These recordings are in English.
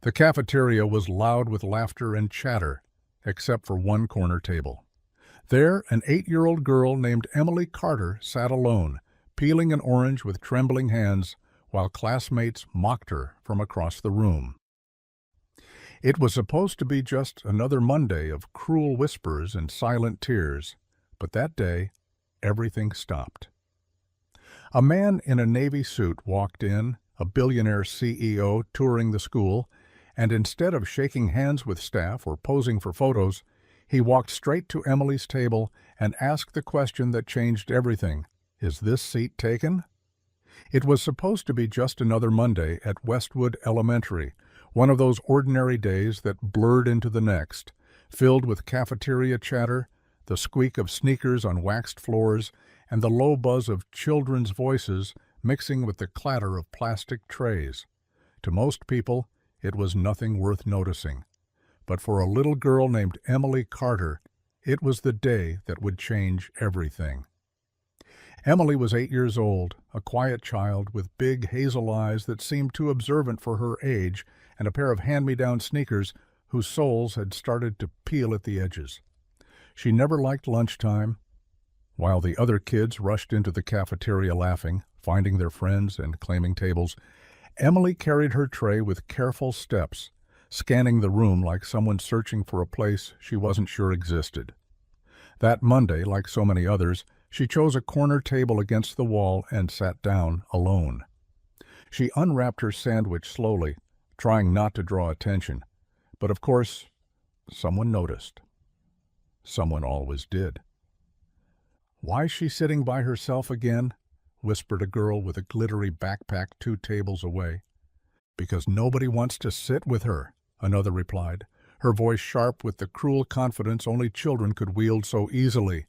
The cafeteria was loud with laughter and chatter, except for one corner table. There, an 8-year-old girl named Emily Carter sat alone, peeling an orange with trembling hands, while classmates mocked her from across the room. It was supposed to be just another Monday of cruel whispers and silent tears, but that day, everything stopped. A man in a navy suit walked in, a billionaire CEO touring the school, and instead of shaking hands with staff or posing for photos, he walked straight to Emily's table and asked the question that changed everything. "Is this seat taken?" It was supposed to be just another Monday at Westwood Elementary, one of those ordinary days that blurred into the next, filled with cafeteria chatter, the squeak of sneakers on waxed floors, and the low buzz of children's voices mixing with the clatter of plastic trays. To most people, it was nothing worth noticing. But for a little girl named Emily Carter, it was the day that would change everything. Emily was 8 years old, a quiet child with big hazel eyes that seemed too observant for her age and a pair of hand-me-down sneakers whose soles had started to peel at the edges. She never liked lunchtime. While the other kids rushed into the cafeteria laughing, finding their friends and claiming tables, Emily carried her tray with careful steps, scanning the room like someone searching for a place she wasn't sure existed. That Monday, like so many others, she chose a corner table against the wall and sat down alone. She unwrapped her sandwich slowly, trying not to draw attention. But of course, someone noticed. Someone always did. "Why's she sitting by herself again?" whispered a girl with a glittery backpack 2 tables away. "Because nobody wants to sit with her," another replied, her voice sharp with the cruel confidence only children could wield so easily.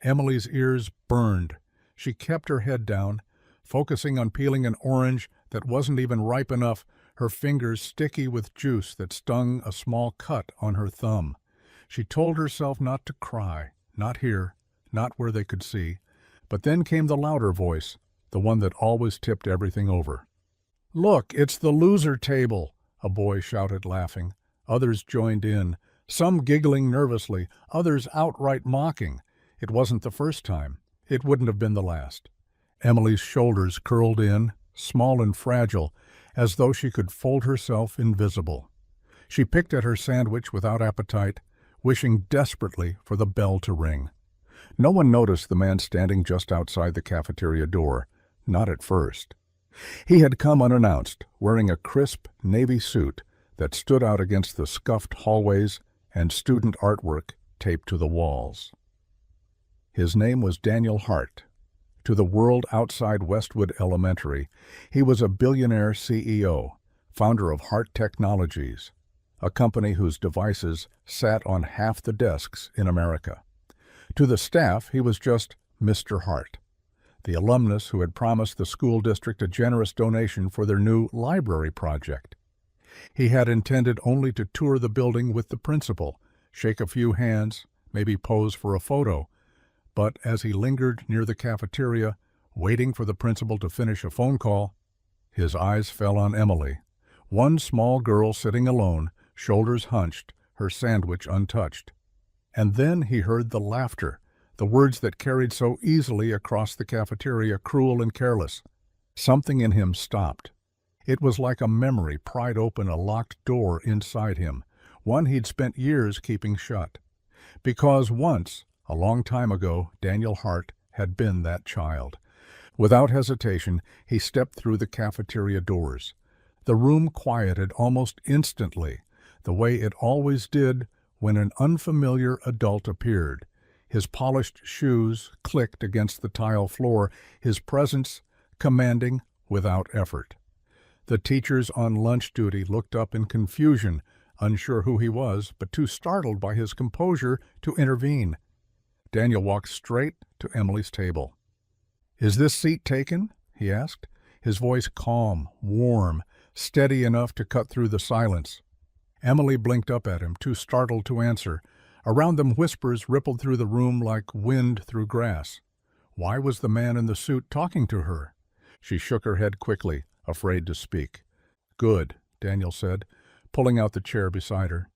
Emily's ears burned. She kept her head down, focusing on peeling an orange that wasn't even ripe enough, her fingers sticky with juice that stung a small cut on her thumb. She told herself not to cry, not here, not where they could see. But then came the louder voice, the one that always tipped everything over. "Look, it's the loser table," a boy shouted, laughing. Others joined in, some giggling nervously, others outright mocking. It wasn't the first time. It wouldn't have been the last. Emily's shoulders curled in, small and fragile, as though she could fold herself invisible. She picked at her sandwich without appetite, wishing desperately for the bell to ring. No one noticed the man standing just outside the cafeteria door, not at first. He had come unannounced, wearing a crisp navy suit that stood out against the scuffed hallways and student artwork taped to the walls. His name was Daniel Hart. To the world outside Westwood Elementary, he was a billionaire CEO, founder of Hart Technologies, a company whose devices sat on half the desks in America. To the staff, he was just Mr. Hart, the alumnus who had promised the school district a generous donation for their new library project. He had intended only to tour the building with the principal, shake a few hands, maybe pose for a photo. But as he lingered near the cafeteria, waiting for the principal to finish a phone call, his eyes fell on Emily, one small girl sitting alone, shoulders hunched, her sandwich untouched. And then he heard the laughter, the words that carried so easily across the cafeteria, cruel and careless. Something in him stopped. It was like a memory pried open a locked door inside him, one he'd spent years keeping shut. Because once, a long time ago, Daniel Hart had been that child. Without hesitation, he stepped through the cafeteria doors. The room quieted almost instantly, the way it always did when an unfamiliar adult appeared. His polished shoes clicked against the tile floor, his presence commanding without effort. The teachers on lunch duty looked up in confusion, unsure who he was, but too startled by his composure to intervene. Daniel walked straight to Emily's table. "Is this seat taken?" he asked, his voice calm, warm, steady enough to cut through the silence. Emily blinked up at him, too startled to answer. Around them whispers rippled through the room like wind through grass. Why was the man in the suit talking to her? She shook her head quickly, afraid to speak. "Good," Daniel said, pulling out the chair beside her.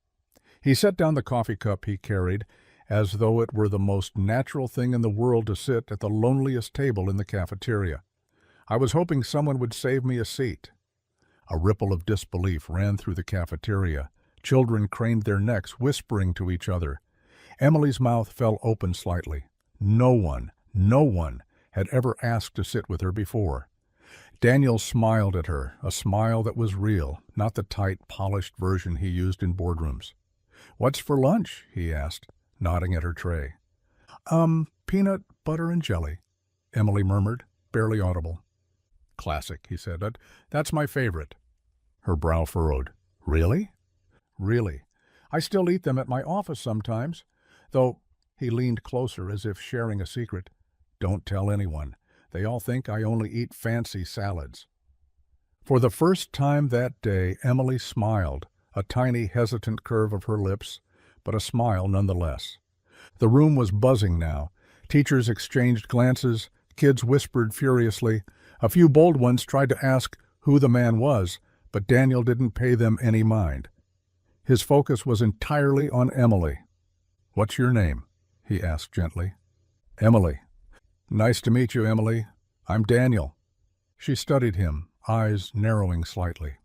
He set down the coffee cup he carried, as though it were the most natural thing in the world to sit at the loneliest table in the cafeteria. "I was hoping someone would save me a seat." A ripple of disbelief ran through the cafeteria. Children craned their necks, whispering to each other. Emily's mouth fell open slightly. No one had ever asked to sit with her before. Daniel smiled at her, a smile that was real, not the tight, polished version he used in boardrooms. "What's for lunch?" he asked, nodding at her tray. Peanut butter and jelly," Emily murmured, barely audible. "Classic," he said. That's my favorite." Her brow furrowed. "Really?" "Really. I still eat them at my office sometimes. Though," he leaned closer as if sharing a secret, "don't tell anyone. They all think I only eat fancy salads." For the first time that day, Emily smiled, a tiny hesitant curve of her lips, but a smile nonetheless. The room was buzzing now. Teachers exchanged glances, kids whispered furiously. A few bold ones tried to ask who the man was, but Daniel didn't pay them any mind. His focus was entirely on Emily. "What's your name?" he asked gently. "Emily." "Nice to meet you, Emily. I'm Daniel." She studied him, eyes narrowing slightly.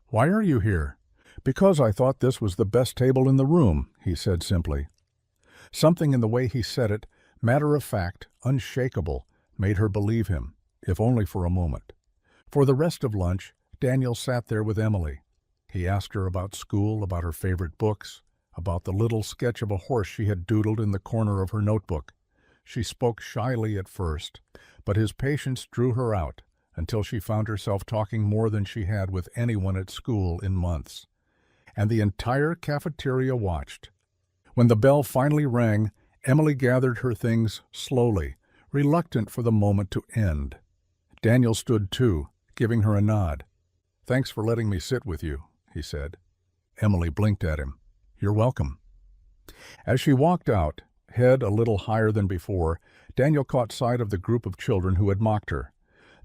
"Why are you here?" "Because I thought this was the best table in the room," he said simply. Something in the way he said it, matter of fact, unshakable, made her believe him, if only for a moment. For the rest of lunch, Daniel sat there with Emily. He asked her about school, about her favorite books, about the little sketch of a horse she had doodled in the corner of her notebook. She spoke shyly at first, but his patience drew her out until she found herself talking more than she had with anyone at school in months. And the entire cafeteria watched. When the bell finally rang, Emily gathered her things slowly, reluctant for the moment to end. Daniel stood too, giving her a nod. "Thanks for letting me sit with you," he said. Emily blinked at him. "You're welcome." As she walked out, head a little higher than before, Daniel caught sight of the group of children who had mocked her.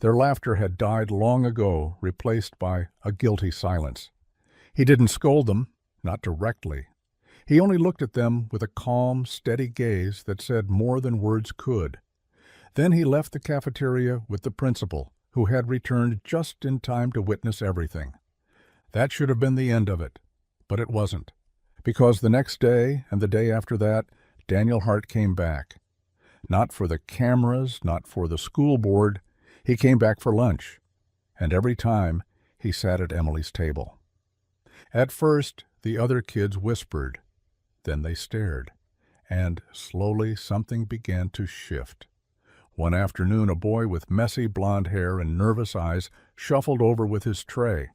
Their laughter had died long ago, replaced by a guilty silence. He didn't scold them, not directly. He only looked at them with a calm, steady gaze that said more than words could. Then he left the cafeteria with the principal, who had returned just in time to witness everything. That should have been the end of it, but it wasn't, because the next day and the day after that, Daniel Hart came back. Not for the cameras, not for the school board. He came back for lunch, and every time he sat at Emily's table. At first, the other kids whispered. Then they stared, and slowly something began to shift. One afternoon, a boy with messy blonde hair and nervous eyes shuffled over with his tray.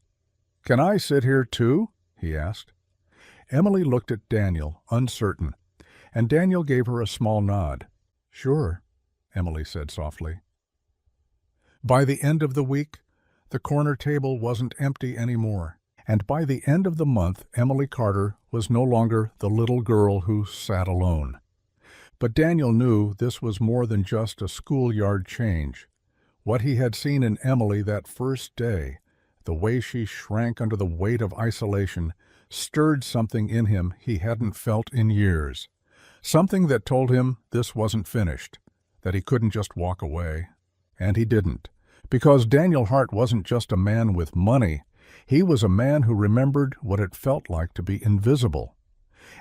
"Can I sit here too?" he asked. Emily looked at Daniel, uncertain, and Daniel gave her a small nod. "Sure," Emily said softly. By the end of the week, the corner table wasn't empty anymore. And by the end of the month, Emily Carter was no longer the little girl who sat alone. But Daniel knew this was more than just a schoolyard change. What he had seen in Emily that first day, the way she shrank under the weight of isolation, stirred something in him he hadn't felt in years. Something that told him this wasn't finished, that he couldn't just walk away. And he didn't, because Daniel Hart wasn't just a man with money. He was a man who remembered what it felt like to be invisible.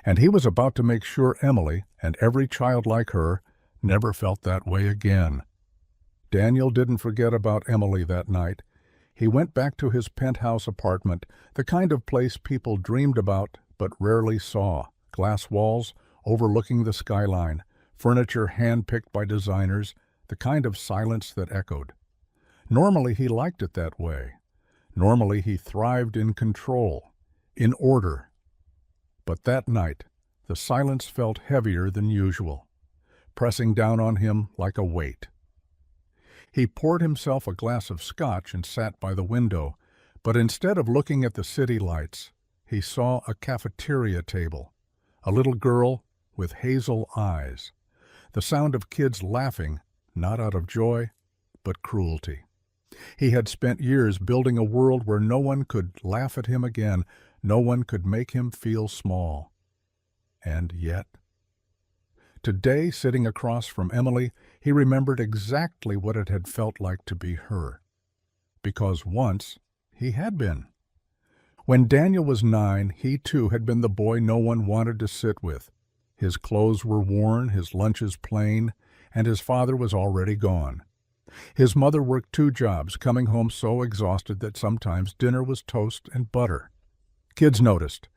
And he was about to make sure Emily, and every child like her, never felt that way again. Daniel didn't forget about Emily that night. He went back to his penthouse apartment, the kind of place people dreamed about but rarely saw. Glass walls overlooking the skyline, furniture hand-picked by designers, the kind of silence that echoed. Normally he liked it that way. Normally he thrived in control, in order. But that night, the silence felt heavier than usual, pressing down on him like a weight. He poured himself a glass of scotch and sat by the window, but instead of looking at the city lights, he saw a cafeteria table, a little girl with hazel eyes, the sound of kids laughing, not out of joy, but cruelty. He had spent years building a world where no one could laugh at him again, No one could make him feel small. And yet, today, sitting across from Emily, he remembered exactly what it had felt like to be her. Because once, he had been. When Daniel was 9, he too had been the boy no one wanted to sit with. His clothes were worn, his lunches plain, and his father was already gone. His mother worked 2 jobs, coming home so exhausted that sometimes dinner was toast and butter. Kids noticed.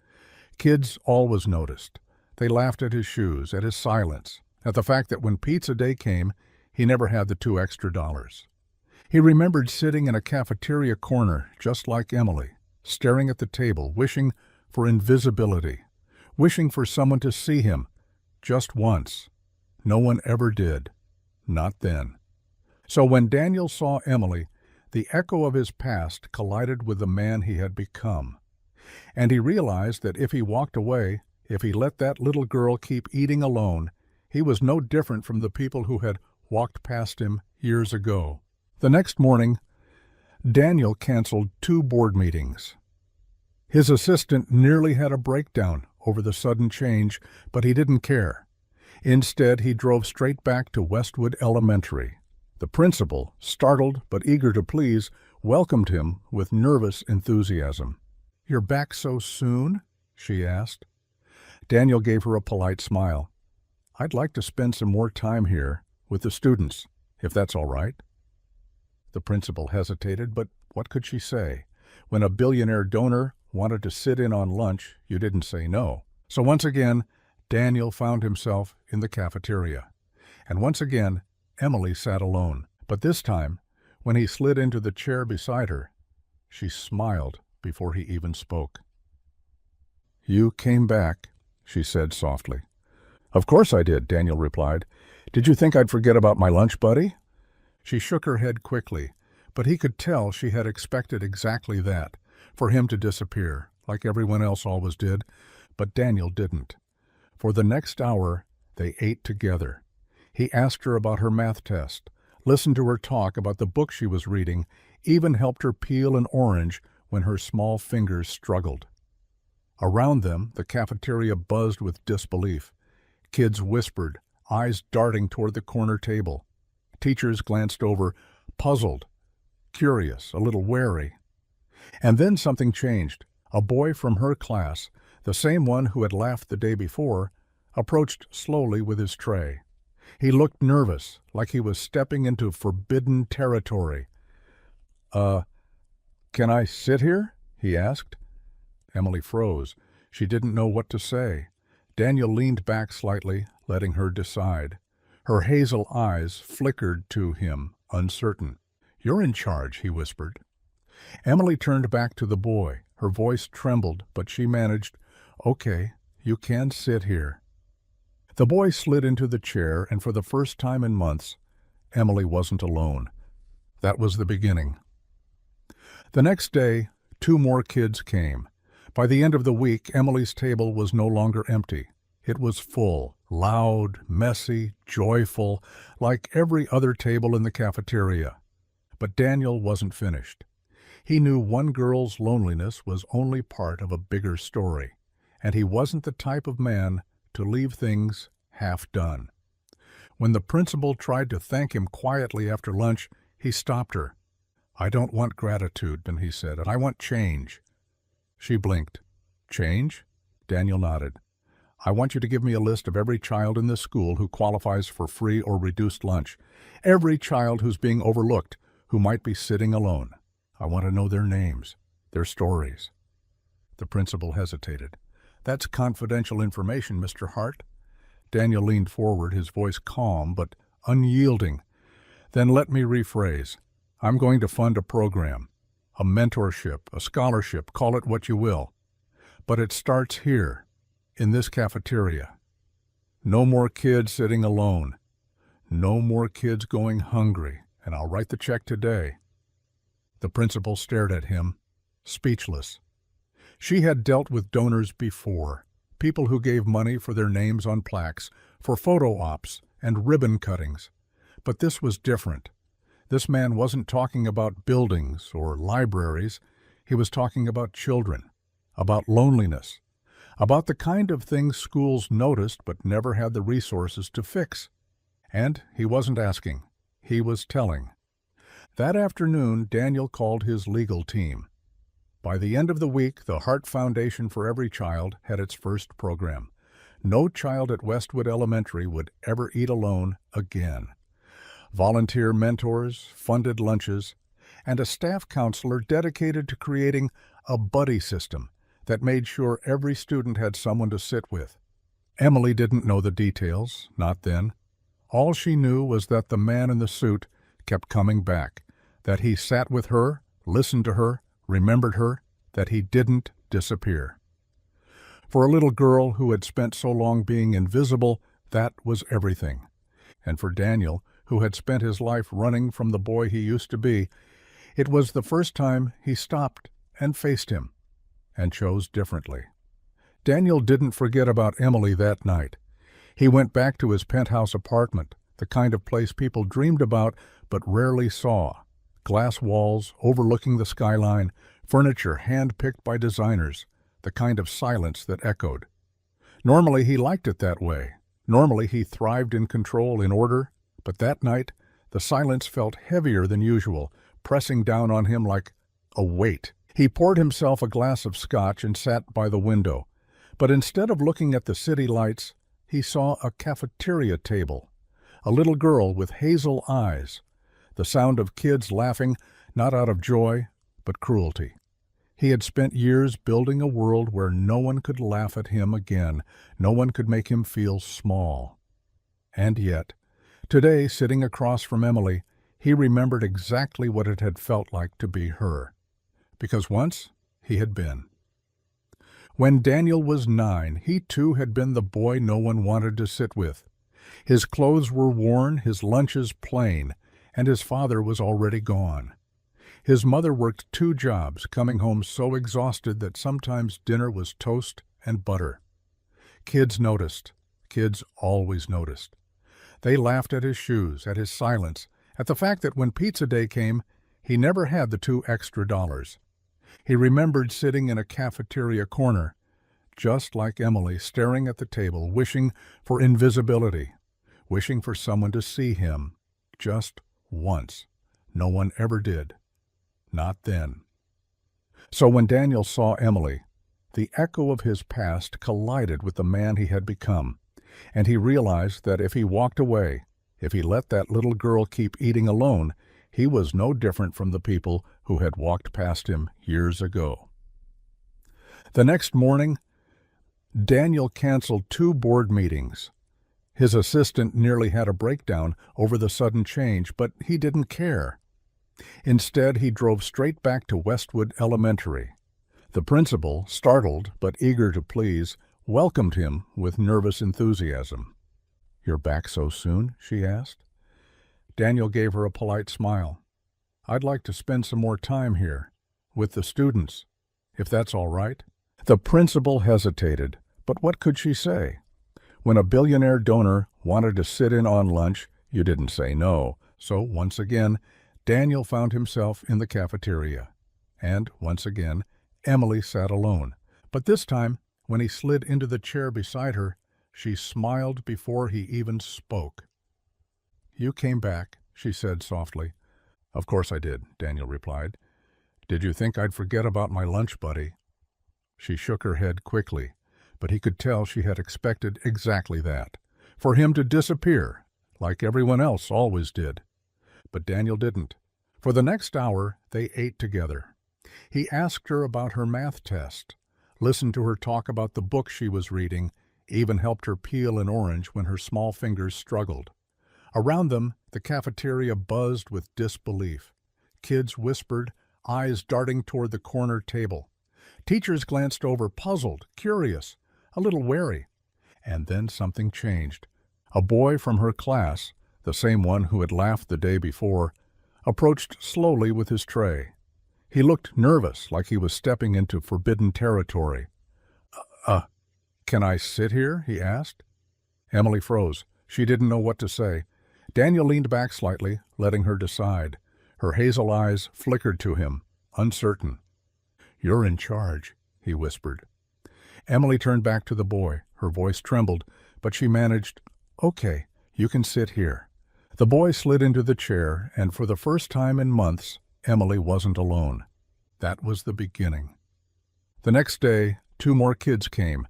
Kids always noticed. They laughed at his shoes, at his silence, at the fact that when pizza day came, he never had the $2 extra. He remembered sitting in a cafeteria corner, just like Emily, staring at the table, wishing for invisibility, wishing for someone to see him, just once. No one ever did. Not then. So when Daniel saw Emily, the echo of his past collided with the man he had become. And he realized that if he walked away, if he let that little girl keep eating alone, he was no different from the people who had walked past him years ago. The next morning, Daniel canceled 2 board meetings. His assistant nearly had a breakdown over the sudden change, but he didn't care. Instead, he drove straight back to Westwood Elementary. The principal, startled but eager to please, welcomed him with nervous enthusiasm. "You're back so soon?" she asked. Daniel gave her a polite smile. "I'd like to spend some more time here with the students, if that's all right." The principal hesitated, but what could she say? When a billionaire donor wanted to sit in on lunch, you didn't say no. So once again, Daniel found himself in the cafeteria. And once again, Emily sat alone. But this time, when he slid into the chair beside her, she smiled before he even spoke. "You came back," she said softly. "Of course I did," Daniel replied. "Did you think I'd forget about my lunch buddy?" She shook her head quickly, but he could tell she had expected exactly that, for him to disappear, like everyone else always did, but Daniel didn't. For the next hour, they ate together. He asked her about her math test, listened to her talk about the book she was reading, even helped her peel an orange when her small fingers struggled. Around them, the cafeteria buzzed with disbelief. Kids whispered, eyes darting toward the corner table. Teachers glanced over, puzzled, curious, a little wary. And then something changed. A boy from her class, the same one who had laughed the day before, approached slowly with his tray. He looked nervous, like he was stepping into forbidden territory. Can I sit here?" he asked. Emily froze. She didn't know what to say. Daniel leaned back slightly, letting her decide. Her hazel eyes flickered to him, uncertain. "You're in charge," he whispered. Emily turned back to the boy. Her voice trembled, but she managed, "Okay, you can sit here." The boy slid into the chair, and for the first time in months, Emily wasn't alone. That was the beginning. The next day, 2 more kids came. By the end of the week, Emily's table was no longer empty. It was full, loud, messy, joyful, like every other table in the cafeteria. But Daniel wasn't finished. He knew one girl's loneliness was only part of a bigger story, and he wasn't the type of man to leave things half done. When the principal tried to thank him quietly after lunch, he stopped her. "I don't want gratitude," he said, "and I want change." She blinked. "Change?" Daniel nodded. "I want you to give me a list of every child in this school who qualifies for free or reduced lunch. Every child who's being overlooked, who might be sitting alone. I want to know their names, their stories." The principal hesitated. "That's confidential information, Mr. Hart." Daniel leaned forward, his voice calm but unyielding. "Then let me rephrase. I'm going to fund a program, a mentorship, a scholarship, call it what you will. But it starts here, in this cafeteria. No more kids sitting alone. No more kids going hungry, and I'll write the check today." The principal stared at him, speechless. She had dealt with donors before, people who gave money for their names on plaques, for photo ops and ribbon cuttings. But this was different. This man wasn't talking about buildings or libraries. He was talking about children, about loneliness, about the kind of things schools noticed but never had the resources to fix. And he wasn't asking, he was telling. That afternoon, Daniel called his legal team. By the end of the week, the Heart Foundation for Every Child had its first program. No child at Westwood Elementary would ever eat alone again. Volunteer mentors, funded lunches, and a staff counselor dedicated to creating a buddy system that made sure every student had someone to sit with. Emily didn't know the details, not then. All she knew was that the man in the suit kept coming back, that he sat with her, listened to her, remembered her, that he didn't disappear. For a little girl who had spent so long being invisible, that was everything. And for Daniel, who had spent his life running from the boy he used to be, it was the first time he stopped and faced him, and chose differently. Daniel didn't forget about Emily that night. He went back to his penthouse apartment, the kind of place people dreamed about but rarely saw. Glass walls overlooking the skyline, furniture hand-picked by designers, the kind of silence that echoed. Normally he liked it that way. Normally he thrived in control, in order, but that night the silence felt heavier than usual, pressing down on him like a weight. He poured himself a glass of scotch and sat by the window, but instead of looking at the city lights, he saw a cafeteria table, a little girl with hazel eyes, the sound of kids laughing, not out of joy, but cruelty. He had spent years building a world where no one could laugh at him again, no one could make him feel small. And yet, today, sitting across from Emily, he remembered exactly what it had felt like to be her, because once he had been. When Daniel was 9, he too had been the boy no one wanted to sit with. His clothes were worn, his lunches plain, and his father was already gone. His mother worked 2 jobs, coming home so exhausted that sometimes dinner was toast and butter. Kids noticed. Kids always noticed. They laughed at his shoes, at his silence, at the fact that when pizza day came, he never had the $2 extra. He remembered sitting in a cafeteria corner, just like Emily, staring at the table, wishing for invisibility, wishing for someone to see him, just once. No one ever did. Not then. So when Daniel saw Emily, the echo of his past collided with the man he had become, and he realized that if he walked away, if he let that little girl keep eating alone, he was no different from the people who had walked past him years ago. The next morning, Daniel canceled 2 board meetings. His assistant nearly had a breakdown over the sudden change, but he didn't care. Instead, he drove straight back to Westwood Elementary. The principal, startled but eager to please, welcomed him with nervous enthusiasm. "You're back so soon?" she asked. Daniel gave her a polite smile. "I'd like to spend some more time here, with the students, if that's all right." The principal hesitated, but what could she say? When a billionaire donor wanted to sit in on lunch, you didn't say no. So once again, Daniel found himself in the cafeteria. And once again, Emily sat alone. But this time, when he slid into the chair beside her, she smiled before he even spoke. "You came back," she said softly. "Of course I did," Daniel replied. "Did you think I'd forget about my lunch buddy?" She shook her head quickly, but he could tell she had expected exactly that, for him to disappear, like everyone else always did. But Daniel didn't. For the next hour, they ate together. He asked her about her math test, listened to her talk about the book she was reading, even helped her peel an orange when her small fingers struggled. Around them, the cafeteria buzzed with disbelief. Kids whispered, eyes darting toward the corner table. Teachers glanced over, puzzled, curious, a little wary. And then something changed. A boy from her class, the same one who had laughed the day before, approached slowly with his tray. He looked nervous, like he was stepping into forbidden territory. Can I sit here?" he asked. Emily froze. She didn't know what to say. Daniel leaned back slightly, letting her decide. Her hazel eyes flickered to him, uncertain. "You're in charge," he whispered. Emily turned back to the boy. Her voice trembled, but she managed, "Okay, you can sit here." The boy slid into the chair, and for the first time in months, Emily wasn't alone. That was the beginning. The next day, 2 more kids came.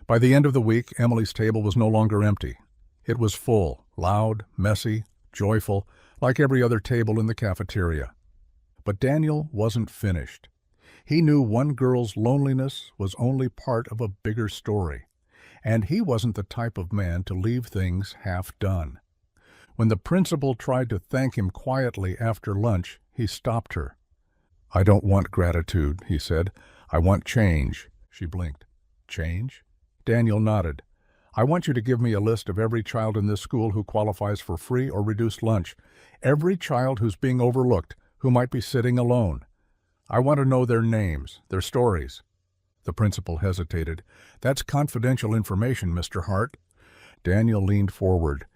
By the end of the week, Emily's table was no longer empty. It was full, loud, messy, joyful, like every other table in the cafeteria. But Daniel wasn't finished. He knew one girl's loneliness was only part of a bigger story, and he wasn't the type of man to leave things half done. When the principal tried to thank him quietly after lunch, he stopped her. "I don't want gratitude," he said. "I want change." She blinked. "Change?" Daniel nodded. "I want you to give me a list of every child in this school who qualifies for free or reduced lunch. Every child who's being overlooked, who might be sitting alone. I want to know their names, their stories." The principal hesitated. "That's confidential information, Mr. Hart." Daniel leaned forward,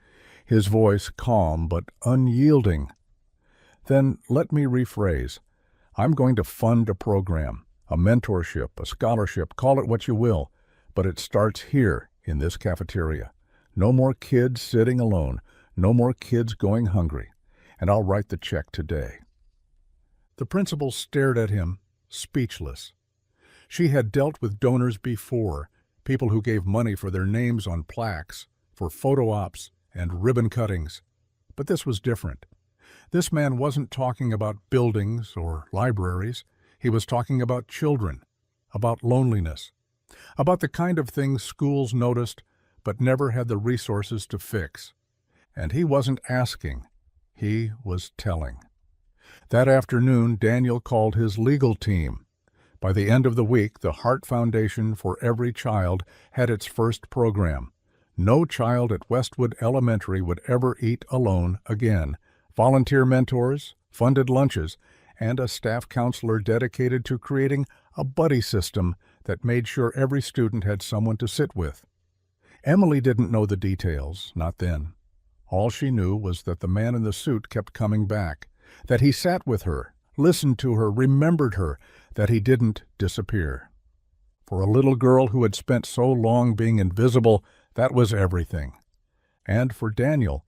his voice calm but unyielding. "Then let me rephrase. I'm going to fund a program, a mentorship, a scholarship, call it what you will, but it starts here in this cafeteria. No more kids sitting alone, no more kids going hungry, and I'll write the check today." The principal stared at him, speechless. She had dealt with donors before, people who gave money for their names on plaques, for photo ops and ribbon cuttings. But this was different. This man wasn't talking about buildings or libraries. He was talking about children, about loneliness, about the kind of things schools noticed but never had the resources to fix. And he wasn't asking, he was telling. That afternoon, Daniel called his legal team. By the end of the week, the Hart Foundation for Every Child had its first program. No child at Westwood Elementary would ever eat alone again. Volunteer mentors, funded lunches, and a staff counselor dedicated to creating a buddy system that made sure every student had someone to sit with. Emily didn't know the details, not then. All she knew was that the man in the suit kept coming back, that he sat with her, listened to her, remembered her, that he didn't disappear. For a little girl who had spent so long being invisible, that was everything. And for Daniel,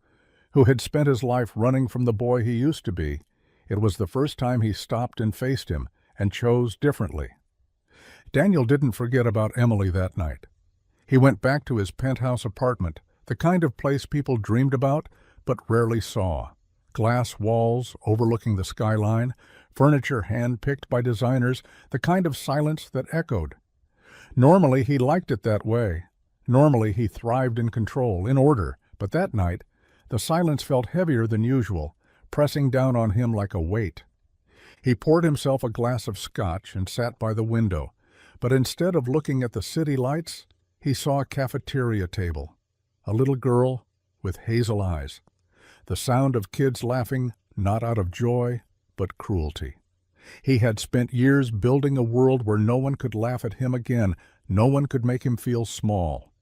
who had spent his life running from the boy he used to be, it was the first time he stopped and faced him and chose differently. Daniel didn't forget about Emily that night. He went back to his penthouse apartment, the kind of place people dreamed about but rarely saw. Glass walls overlooking the skyline, furniture hand-picked by designers, the kind of silence that echoed. Normally he liked it that way. Normally he thrived in control, in order, but that night the silence felt heavier than usual, pressing down on him like a weight. He poured himself a glass of scotch and sat by the window, but instead of looking at the city lights, he saw a cafeteria table, a little girl with hazel eyes, the sound of kids laughing not out of joy but cruelty. He had spent years building a world where no one could laugh at him again, no one could make him feel small.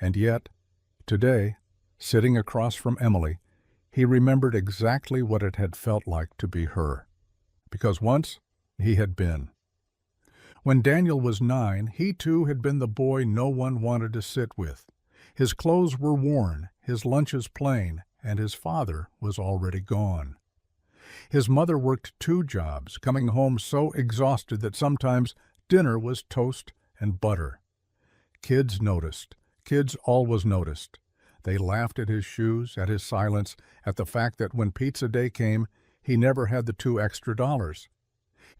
And yet, today, sitting across from Emily, he remembered exactly what it had felt like to be her. Because once he had been. When Daniel was 9, he too had been the boy no one wanted to sit with. His clothes were worn, his lunches plain, and his father was already gone. His mother worked 2 jobs, coming home so exhausted that sometimes dinner was toast and butter. Kids noticed. Kids always noticed. They laughed at his shoes, at his silence, at the fact that when pizza day came, he never had the $2 extra.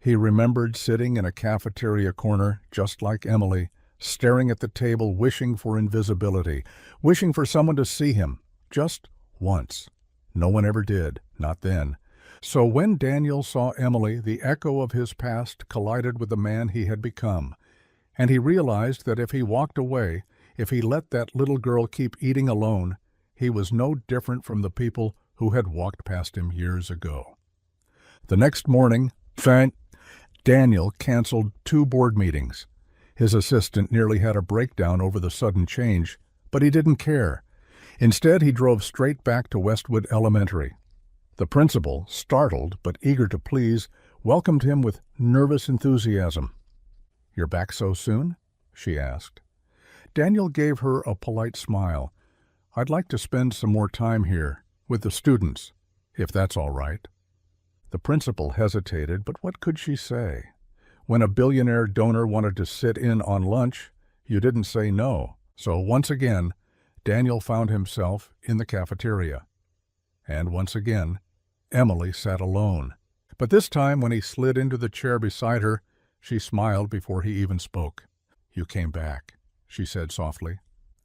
He remembered sitting in a cafeteria corner, just like Emily, staring at the table, wishing for invisibility, wishing for someone to see him, just once. No one ever did, not then. So when Daniel saw Emily, the echo of his past collided with the man he had become, and he realized that if he walked away, if he let that little girl keep eating alone, he was no different from the people who had walked past him years ago. The next morning, Daniel canceled 2 board meetings. His assistant nearly had a breakdown over the sudden change, but he didn't care. Instead, he drove straight back to Westwood Elementary. The principal, startled but eager to please, welcomed him with nervous enthusiasm. "You're back so soon?" she asked. Daniel gave her a polite smile. "I'd like to spend some more time here, with the students, if that's all right." The principal hesitated, but what could she say? When a billionaire donor wanted to sit in on lunch, you didn't say no. So once again, Daniel found himself in the cafeteria. And once again, Emily sat alone. But this time, when he slid into the chair beside her, she smiled before he even spoke. "You came back," she said softly.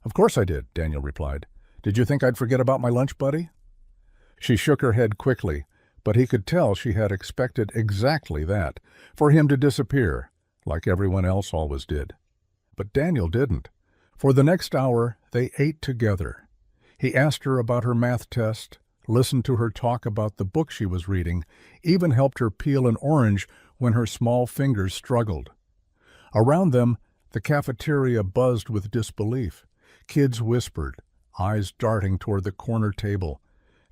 "Of course I did," Daniel replied. "Did you think I'd forget about my lunch buddy?" She shook her head quickly, but he could tell she had expected exactly that, for him to disappear, like everyone else always did. But Daniel didn't. For the next hour, they ate together. He asked her about her math test, listened to her talk about the book she was reading, even helped her peel an orange when her small fingers struggled. Around them, the cafeteria buzzed with disbelief. Kids whispered, eyes darting toward the corner table.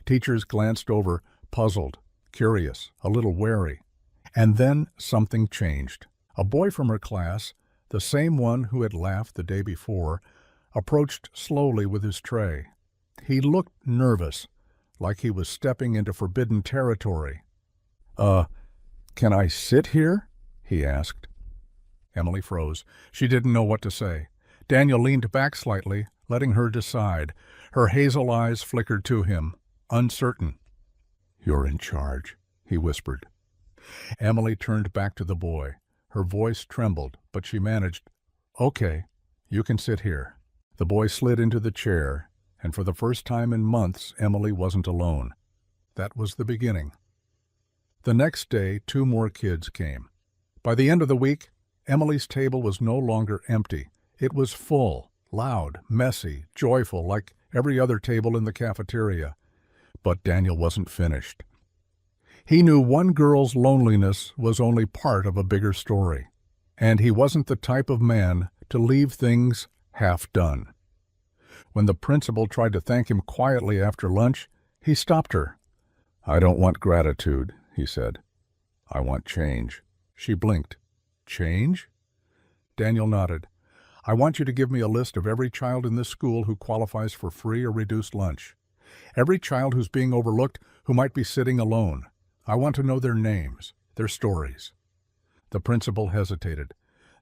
Teachers glanced over, puzzled, curious, a little wary. And then something changed. A boy from her class, the same one who had laughed the day before, approached slowly with his tray. He looked nervous, like he was stepping into forbidden territory. Can I sit here?" he asked. Emily froze. She didn't know what to say. Daniel leaned back slightly, letting her decide. Her hazel eyes flickered to him, uncertain. "You're in charge," he whispered. Emily turned back to the boy. Her voice trembled, but she managed, "Okay, you can sit here." The boy slid into the chair, and for the first time in months, Emily wasn't alone. That was the beginning. The next day, 2 more kids came. By the end of the week, Emily's table was no longer empty. It was full, loud, messy, joyful, like every other table in the cafeteria. But Daniel wasn't finished. He knew one girl's loneliness was only part of a bigger story, and he wasn't the type of man to leave things half done. When the principal tried to thank him quietly after lunch, he stopped her. "I don't want gratitude," he said. "I want change." She blinked. "Change?" Daniel nodded. "I want you to give me a list of every child in this school who qualifies for free or reduced lunch. Every child who's being overlooked, who might be sitting alone. I want to know their names, their stories." The principal hesitated.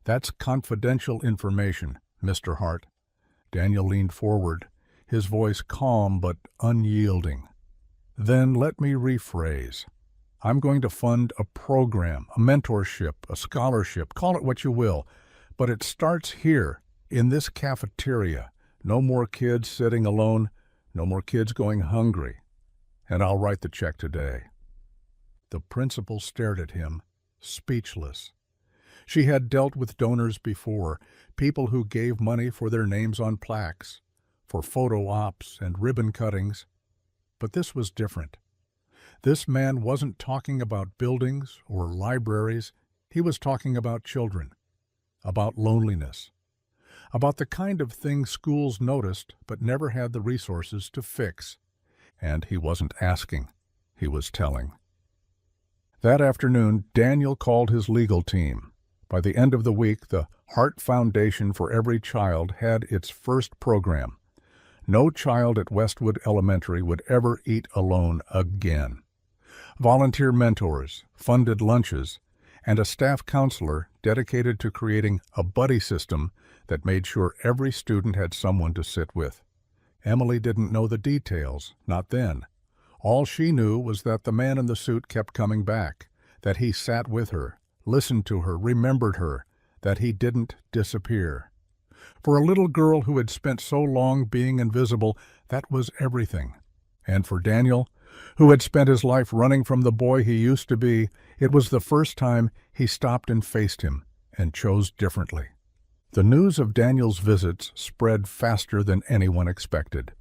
"That's confidential information, Mr. Hart." Daniel leaned forward, his voice calm but unyielding. "Then let me rephrase. I'm going to fund a program, a mentorship, a scholarship, call it what you will, but it starts here, in this cafeteria. No more kids sitting alone, no more kids going hungry, and I'll write the check today." The principal stared at him, speechless. She had dealt with donors before, people who gave money for their names on plaques, for photo ops and ribbon cuttings. But this was different. This man wasn't talking about buildings or libraries. He was talking about children, about loneliness, about the kind of thing schools noticed but never had the resources to fix. And he wasn't asking, he was telling. That afternoon, Daniel called his legal team. By the end of the week, the Hart Foundation for Every Child had its first program. No child at Westwood Elementary would ever eat alone again. Volunteer mentors, funded lunches, and a staff counselor dedicated to creating a buddy system that made sure every student had someone to sit with. Emily didn't know the details, not then. All she knew was that the man in the suit kept coming back, that he sat with her, listened to her, remembered her, that he didn't disappear. For a little girl who had spent so long being invisible, that was everything. And for Daniel, who had spent his life running from the boy he used to be, it was the first time he stopped and faced him, and chose differently. The news of Daniel's visits spread faster than anyone expected.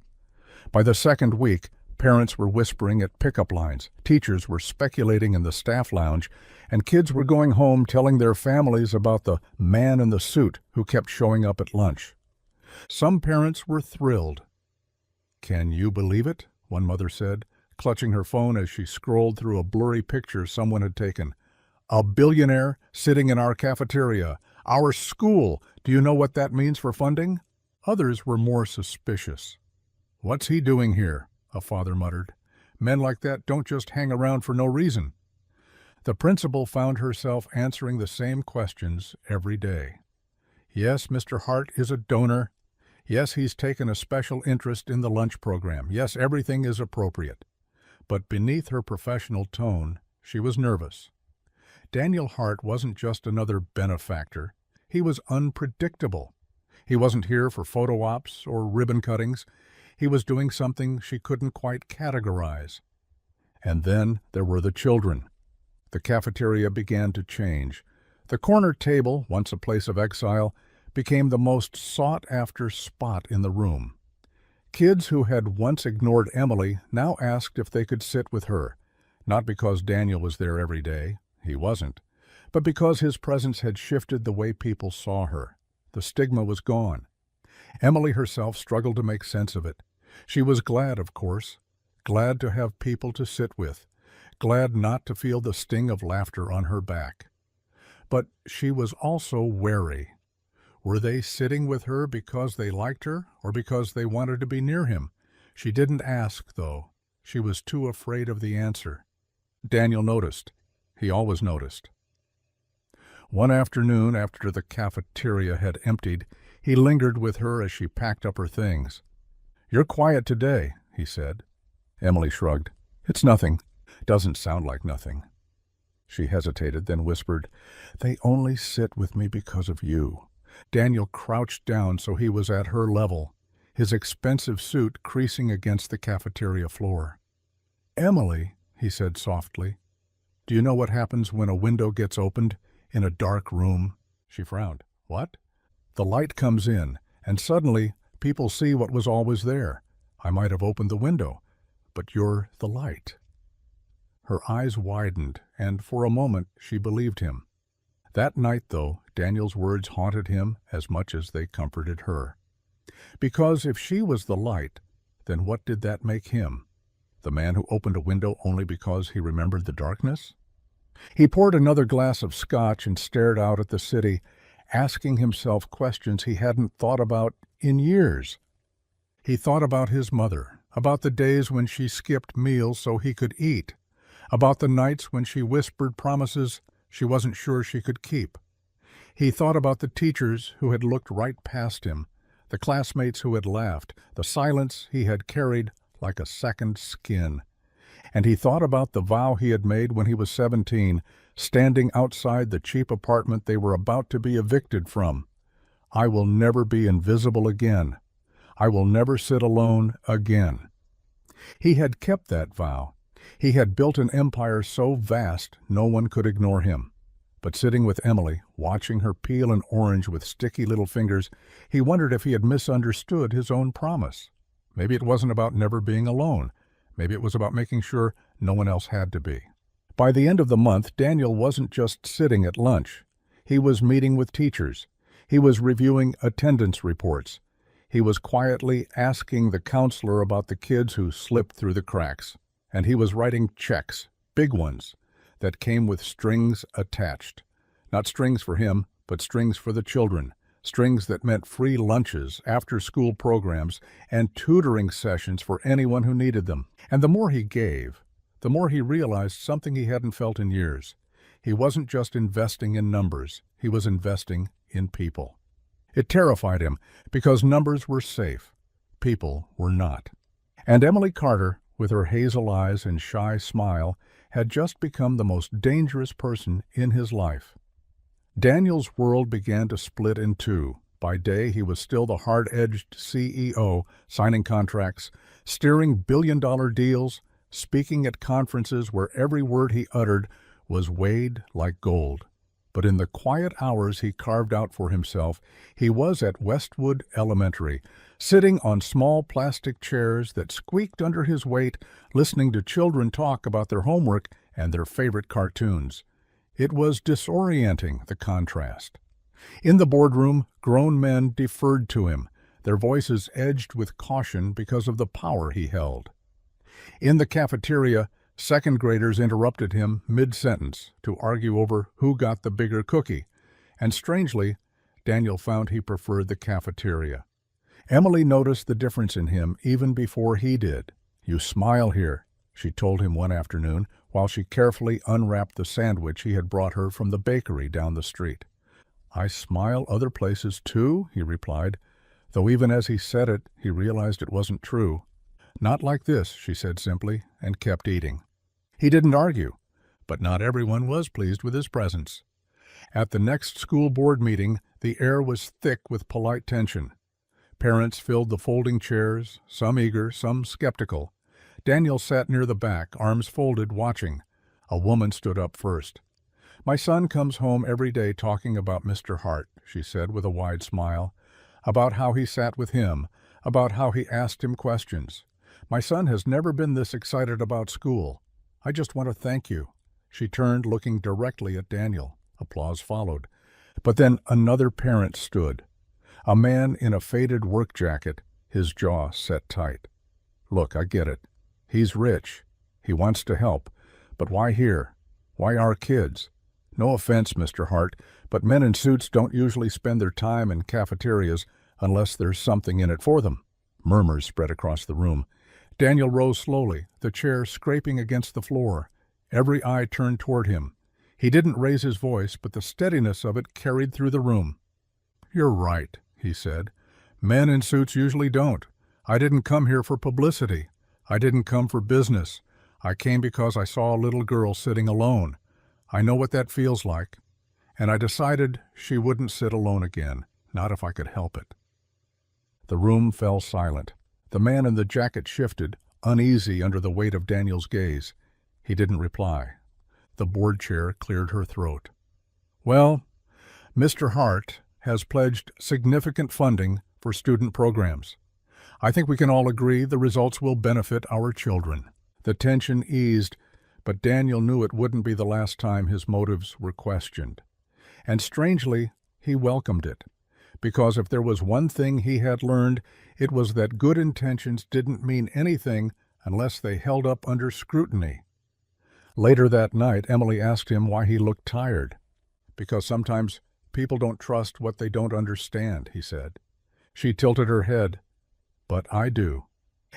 By the second week, parents were whispering at pickup lines, teachers were speculating in the staff lounge, and kids were going home telling their families about the man in the suit who kept showing up at lunch. Some parents were thrilled. "Can you believe it?" one mother said, clutching her phone as she scrolled through a blurry picture someone had taken. "A billionaire sitting in our cafeteria, Our school, do you know what that means for funding? Others were more suspicious. What's he doing here? A father muttered. Men like that don't just hang around for no reason. The principal found herself answering the same questions every day. Yes, Mr. Hart is a donor. Yes, he's taken a special interest in the lunch program. Yes, everything is appropriate. But beneath her professional tone, she was nervous. Daniel Hart wasn't just another benefactor. He was unpredictable. He wasn't here for photo ops or ribbon cuttings. He was doing something she couldn't quite categorize. And then there were the children. The cafeteria began to change. The corner table, once a place of exile, became the most sought-after spot in the room. Kids who had once ignored Emily now asked if they could sit with her, not because Daniel was there every day, he wasn't, but because his presence had shifted the way people saw her. The stigma was gone. Emily herself struggled to make sense of it. She was glad, of course, glad to have people to sit with, glad not to feel the sting of laughter on her back. But she was also wary. Were they sitting with her because they liked her or because they wanted to be near him? She didn't ask, though. She was too afraid of the answer. Daniel noticed. He always noticed. One afternoon, after the cafeteria had emptied, he lingered with her as she packed up her things. "You're quiet today," he said. Emily shrugged. "It's nothing." "Doesn't sound like nothing." She hesitated, then whispered, "They only sit with me because of you." Daniel crouched down so he was at her level, his expensive suit creasing against the cafeteria floor. "Emily," he said softly, "do you know what happens when a window gets opened in a dark room?" She frowned. "What?" "The light comes in, and suddenly people see what was always there. I might have opened the window, but you're the light." Her eyes widened, and for a moment she believed him. That night, though, Daniel's words haunted him as much as they comforted her. Because if she was the light, then what did that make him? The man who opened a window only because he remembered the darkness? He poured another glass of scotch and stared out at the city, asking himself questions he hadn't thought about in years. He thought about his mother, about the days when she skipped meals so he could eat, about the nights when she whispered promises she wasn't sure she could keep. He thought about the teachers who had looked right past him, the classmates who had laughed, the silence he had carried like a second skin. And he thought about the vow he had made when he was 17, standing outside the cheap apartment they were about to be evicted from. "I will never be invisible again. I will never sit alone again." He had kept that vow. He had built an empire so vast no one could ignore him. But sitting with Emily, watching her peel an orange with sticky little fingers, he wondered if he had misunderstood his own promise. Maybe it wasn't about never being alone. Maybe it was about making sure no one else had to be. By the end of the month, Daniel wasn't just sitting at lunch. He was meeting with teachers. He was reviewing attendance reports. He was quietly asking the counselor about the kids who slipped through the cracks. And he was writing checks, big ones, that came with strings attached. Not strings for him, but strings for the children. Strings that meant free lunches, after-school programs, and tutoring sessions for anyone who needed them. And the more he gave, the more he realized something he hadn't felt in years. He wasn't just investing in numbers, he was investing in people. It terrified him, because numbers were safe, people were not. And Emily Carter, with her hazel eyes and shy smile, had just become the most dangerous person in his life. Daniel's world began to split in two. By day, he was still the hard-edged CEO, signing contracts, steering billion-dollar deals, speaking at conferences where every word he uttered was weighed like gold. But in the quiet hours he carved out for himself, he was at Westwood Elementary, sitting on small plastic chairs that squeaked under his weight, listening to children talk about their homework and their favorite cartoons. It was disorienting, the contrast. In the boardroom, grown men deferred to him, their voices edged with caution because of the power he held. In the cafeteria, second graders interrupted him mid-sentence to argue over who got the bigger cookie, And strangely, Daniel found he preferred the cafeteria. Emily noticed the difference in him even before he did. "You smile here," she told him one afternoon while she carefully unwrapped the sandwich he had brought her from the bakery down the street. "I smile other places too," he replied, though even as he said it, he realized it wasn't true. "Not like this," she said simply, and kept eating. He didn't argue, but not everyone was pleased with his presence. At the next school board meeting, the air was thick with polite tension. Parents filled the folding chairs, some eager, some skeptical. Daniel sat near the back, arms folded, watching. A woman stood up first. "My son comes home every day talking about Mr. Hart," she said with a wide smile, "about how he sat with him, about how he asked him questions. My son has never been this excited about school. I just want to thank you." She turned, looking directly at Daniel. Applause followed. But then another parent stood. A man in a faded work jacket, his jaw set tight. "Look, I get it. He's rich. He wants to help. But why here? Why our kids? No offense, Mr. Hart, but men in suits don't usually spend their time in cafeterias unless there's something in it for them." Murmurs spread across the room. Daniel rose slowly, the chair scraping against the floor. Every eye turned toward him. He didn't raise his voice, but the steadiness of it carried through the room. "You're right," he said. "Men in suits usually don't. I didn't come here for publicity. I didn't come for business. I came because I saw a little girl sitting alone. I know what that feels like. And I decided she wouldn't sit alone again, not if I could help it." The room fell silent. The man in the jacket shifted, uneasy under the weight of Daniel's gaze. He didn't reply. The board chair cleared her throat. "Well, Mr. Hart has pledged significant funding for student programs. I think we can all agree the results will benefit our children." The tension eased, but Daniel knew it wouldn't be the last time his motives were questioned. And strangely, he welcomed it, because if there was one thing he had learned, it was that good intentions didn't mean anything unless they held up under scrutiny. Later that night, Emily asked him why he looked tired. "Because sometimes people don't trust what they don't understand," he said. She tilted her head. "But I do."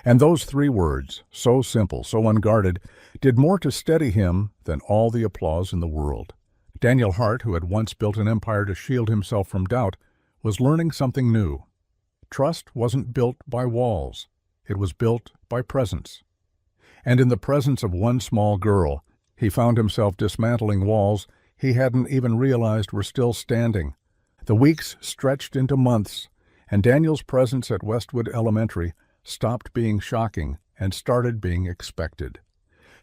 And those 3 words, so simple, so unguarded, did more to steady him than all the applause in the world. Daniel Hart, who had once built an empire to shield himself from doubt, was learning something new. Trust wasn't built by walls. It was built by presence. And in the presence of one small girl, he found himself dismantling walls he hadn't even realized were still standing. The weeks stretched into months, and Daniel's presence at Westwood Elementary stopped being shocking and started being expected.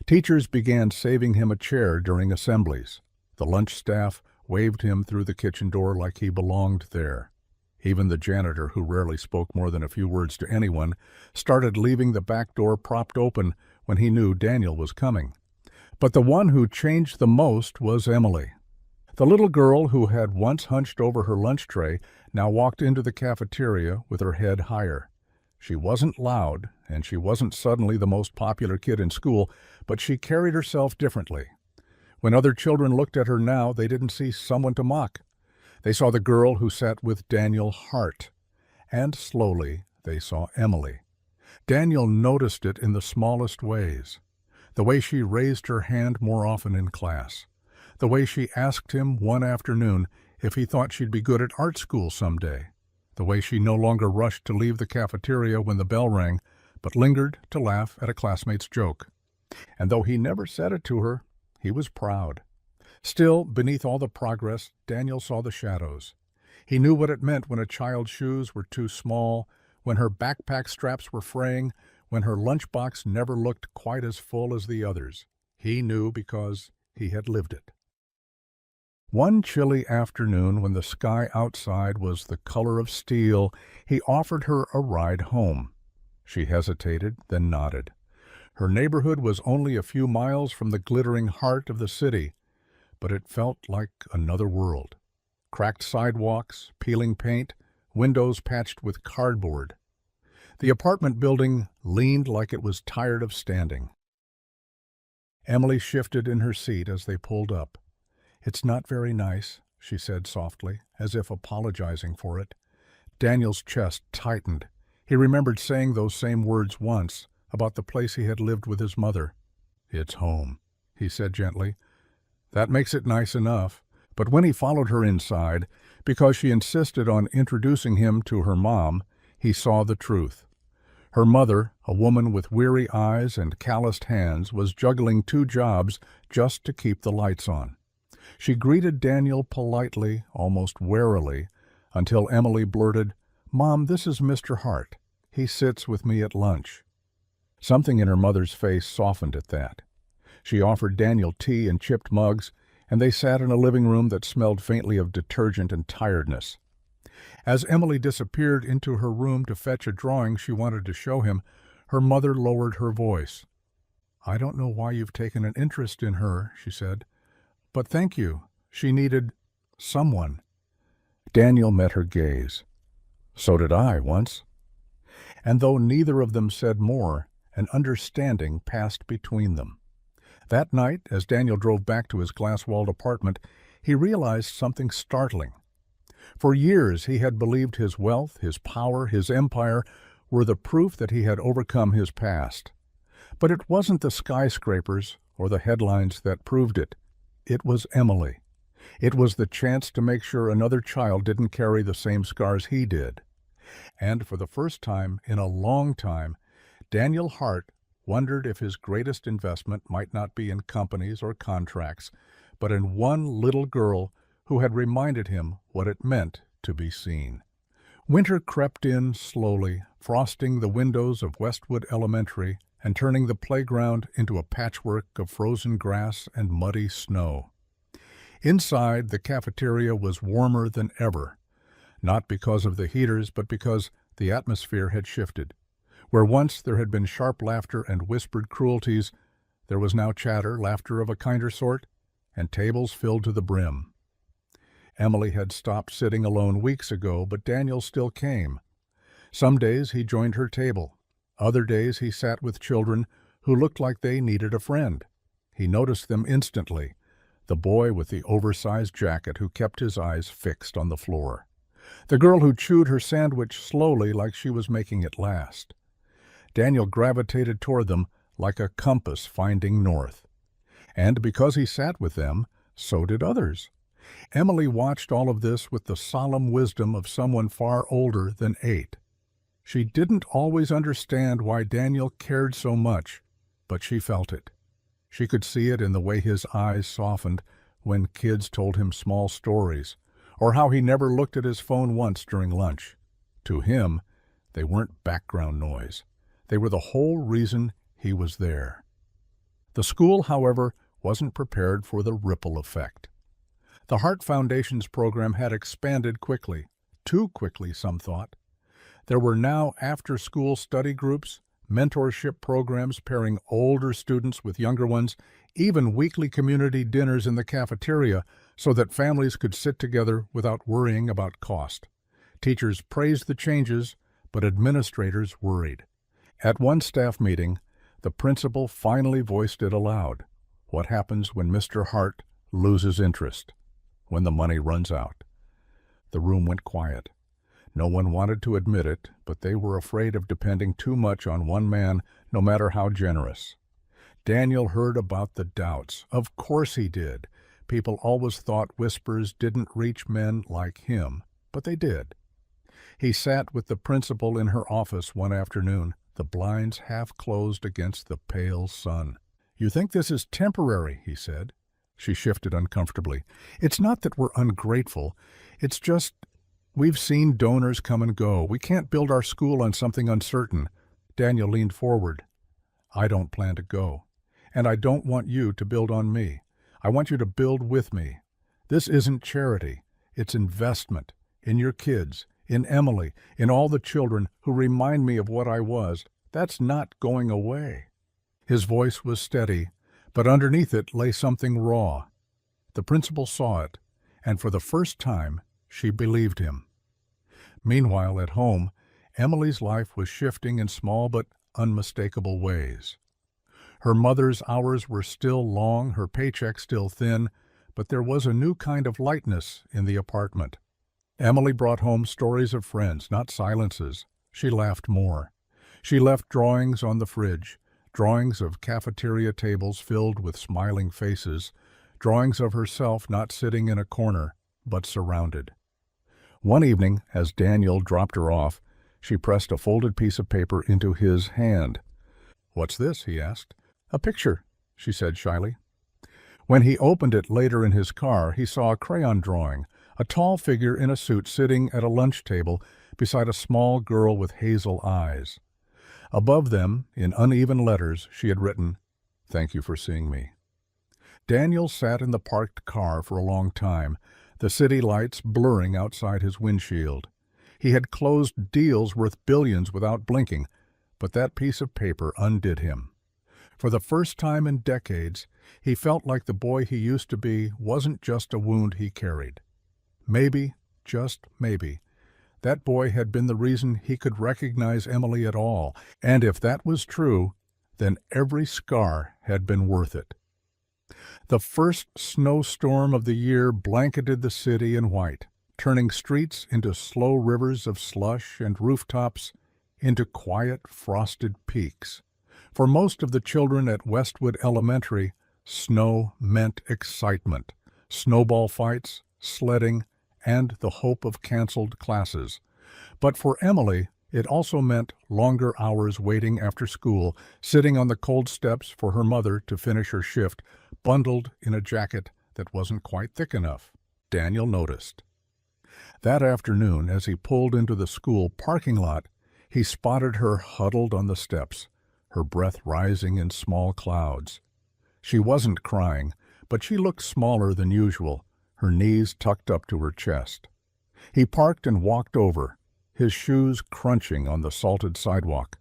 Teachers began saving him a chair during assemblies. The lunch staff waved him through the kitchen door like he belonged there. Even the janitor, who rarely spoke more than a few words to anyone, started leaving the back door propped open when he knew Daniel was coming. But the one who changed the most was Emily. The little girl who had once hunched over her lunch tray now walked into the cafeteria with her head higher. She wasn't loud, and she wasn't suddenly the most popular kid in school, but she carried herself differently. When other children looked at her now, they didn't see someone to mock. They saw the girl who sat with Daniel Hart. And slowly, they saw Emily. Daniel noticed it in the smallest ways. The way she raised her hand more often in class. The way she asked him one afternoon if he thought she'd be good at art school someday. The way she no longer rushed to leave the cafeteria when the bell rang, but lingered to laugh at a classmate's joke. And though he never said it to her, he was proud. Still, beneath all the progress, Daniel saw the shadows. He knew what it meant when a child's shoes were too small, when her backpack straps were fraying, when her lunchbox never looked quite as full as the others. He knew because he had lived it. One chilly afternoon, when the sky outside was the color of steel, he offered her a ride home. She hesitated, then nodded. Her neighborhood was only a few miles from the glittering heart of the city, but it felt like another world. Cracked sidewalks, peeling paint, windows patched with cardboard. The apartment building leaned like it was tired of standing. Emily shifted in her seat as they pulled up. "It's not very nice. she said softly, as if apologizing for it. Daniel's chest tightened. He remembered saying those same words once, about the place he had lived with his mother. "It's home," he said gently. "That makes it nice enough." But when he followed her inside, because she insisted on introducing him to her mom, he saw the truth. Her mother, a woman with weary eyes and calloused hands, was juggling 2 jobs just to keep the lights on. She greeted Daniel politely, almost warily, until Emily blurted, "Mom, this is Mr. Hart. He sits with me at lunch." Something in her mother's face softened at that. She offered Daniel tea in chipped mugs, and they sat in a living room that smelled faintly of detergent and tiredness. As Emily disappeared into her room to fetch a drawing she wanted to show him, her mother lowered her voice. "I don't know why you've taken an interest in her," she said, "but thank you. She needed someone." Daniel met her gaze. "So did I, once." And though neither of them said more, an understanding passed between them. That night, as Daniel drove back to his glass-walled apartment, he realized something startling. For years he had believed his wealth, his power, his empire were the proof that he had overcome his past. But it wasn't the skyscrapers or the headlines that proved it. It was Emily. It was the chance to make sure another child didn't carry the same scars he did. And for the first time in a long time, Daniel Hart wondered if his greatest investment might not be in companies or contracts, but in one little girl who had reminded him what it meant to be seen. Winter crept in slowly, frosting the windows of Westwood Elementary and turning the playground into a patchwork of frozen grass and muddy snow. Inside, the cafeteria was warmer than ever, not because of the heaters, but because the atmosphere had shifted. Where once there had been sharp laughter and whispered cruelties, there was now chatter, laughter of a kinder sort, and tables filled to the brim. Emily had stopped sitting alone weeks ago, but Daniel still came. Some days he joined her table. Other days he sat with children who looked like they needed a friend. He noticed them instantly, the boy with the oversized jacket who kept his eyes fixed on the floor, the girl who chewed her sandwich slowly like she was making it last. Daniel gravitated toward them like a compass finding north. And because he sat with them, so did others. Emily watched all of this with the solemn wisdom of someone far older than 8. She didn't always understand why Daniel cared so much, but she felt it. She could see it in the way his eyes softened when kids told him small stories, or how he never looked at his phone once during lunch. To him, they weren't background noise. They were the whole reason he was there. The school, however, wasn't prepared for the ripple effect. The Hart Foundation's program had expanded quickly, too quickly, some thought. There were now after-school study groups, mentorship programs pairing older students with younger ones, even weekly community dinners in the cafeteria so that families could sit together without worrying about cost. Teachers praised the changes, but administrators worried. At one staff meeting, the principal finally voiced it aloud. What happens when Mr. Hart loses interest? When the money runs out? The room went quiet. No one wanted to admit it, but they were afraid of depending too much on one man, no matter how generous. Daniel heard about the doubts. Of course he did. People always thought whispers didn't reach men like him, but they did. He sat with the principal in her office one afternoon, the blinds half closed against the pale sun. "You think this is temporary," he said. She shifted uncomfortably. "It's not that we're ungrateful. It's just we've seen donors come and go. We can't build our school on something uncertain." Daniel leaned forward. "I don't plan to go. And I don't want you to build on me. I want you to build with me. This isn't charity. It's investment in your kids, in Emily, in all the children who remind me of what I was. That's not going away." His voice was steady, but underneath it lay something raw. The principal saw it, and for the first time, she believed him. Meanwhile, at home, Emily's life was shifting in small but unmistakable ways. Her mother's hours were still long, her paycheck still thin, but there was a new kind of lightness in the apartment. Emily brought home stories of friends, not silences. She laughed more. She left drawings on the fridge, drawings of cafeteria tables filled with smiling faces, drawings of herself not sitting in a corner, but surrounded. One evening, as Daniel dropped her off, she pressed a folded piece of paper into his hand. "What's this?" he asked. "A picture," she said shyly. When he opened it later in his car, he saw a crayon drawing, a tall figure in a suit sitting at a lunch table beside a small girl with hazel eyes. Above them, in uneven letters, she had written, "Thank you for seeing me." Daniel sat in the parked car for a long time, the city lights blurring outside his windshield. He had closed deals worth billions without blinking, but that piece of paper undid him. For the first time in decades, he felt like the boy he used to be wasn't just a wound he carried. Maybe, just maybe, that boy had been the reason he could recognize Emily at all, and if that was true, then every scar had been worth it. The first snowstorm of the year blanketed the city in white, turning streets into slow rivers of slush and rooftops into quiet, frosted peaks. For most of the children at Westwood Elementary, snow meant excitement, snowball fights, sledding, and the hope of canceled classes. But for Emily, it also meant longer hours waiting after school, sitting on the cold steps for her mother to finish her shift, bundled in a jacket that wasn't quite thick enough. Daniel noticed. That afternoon, as he pulled into the school parking lot, he spotted her huddled on the steps, her breath rising in small clouds. She wasn't crying, but she looked smaller than usual, her knees tucked up to her chest. He parked and walked over, his shoes crunching on the salted sidewalk.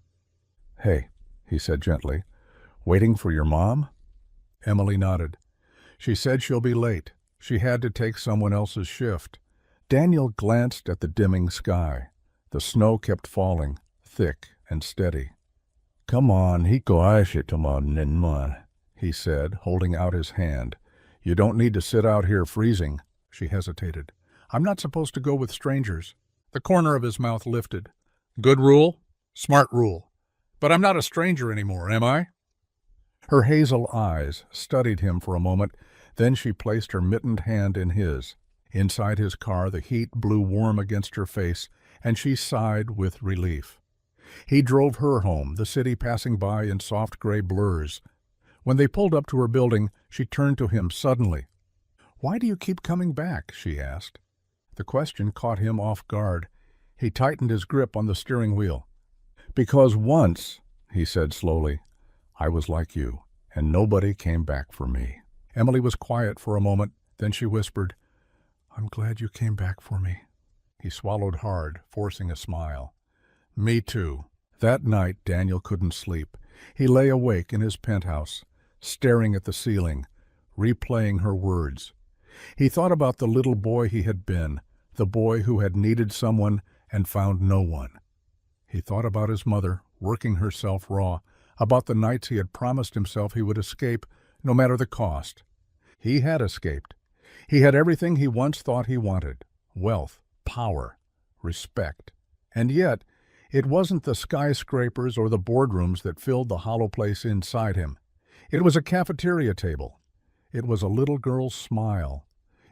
"Hey," he said gently, "waiting for your mom?" Emily nodded. "She said she'll be late. She had to take someone else's shift." Daniel glanced at the dimming sky. The snow kept falling, thick and steady. "Come on, he said, holding out his hand. "You don't need to sit out here freezing." She hesitated. "I'm not supposed to go with strangers." The corner of his mouth lifted. "Good rule, smart rule. But I'm not a stranger anymore, am I?" Her hazel eyes studied him for a moment, then she placed her mittened hand in his. Inside his car, the heat blew warm against her face, and she sighed with relief. He drove her home, the city passing by in soft gray blurs. When they pulled up to her building, she turned to him suddenly. "Why do you keep coming back?" she asked. The question caught him off guard. He tightened his grip on the steering wheel. "Because once," he said slowly, "I was like you, and nobody came back for me." Emily was quiet for a moment, then she whispered, "I'm glad you came back for me." He swallowed hard, forcing a smile. "Me too." That night, Daniel couldn't sleep. He lay awake in his penthouse, staring at the ceiling, replaying her words. He thought about the little boy he had been, the boy who had needed someone and found no one. He thought about his mother, working herself raw, about the nights he had promised himself he would escape, no matter the cost. He had escaped. He had everything he once thought he wanted: wealth, power, respect. And yet, it wasn't the skyscrapers or the boardrooms that filled the hollow place inside him. It was a cafeteria table. It was a little girl's smile.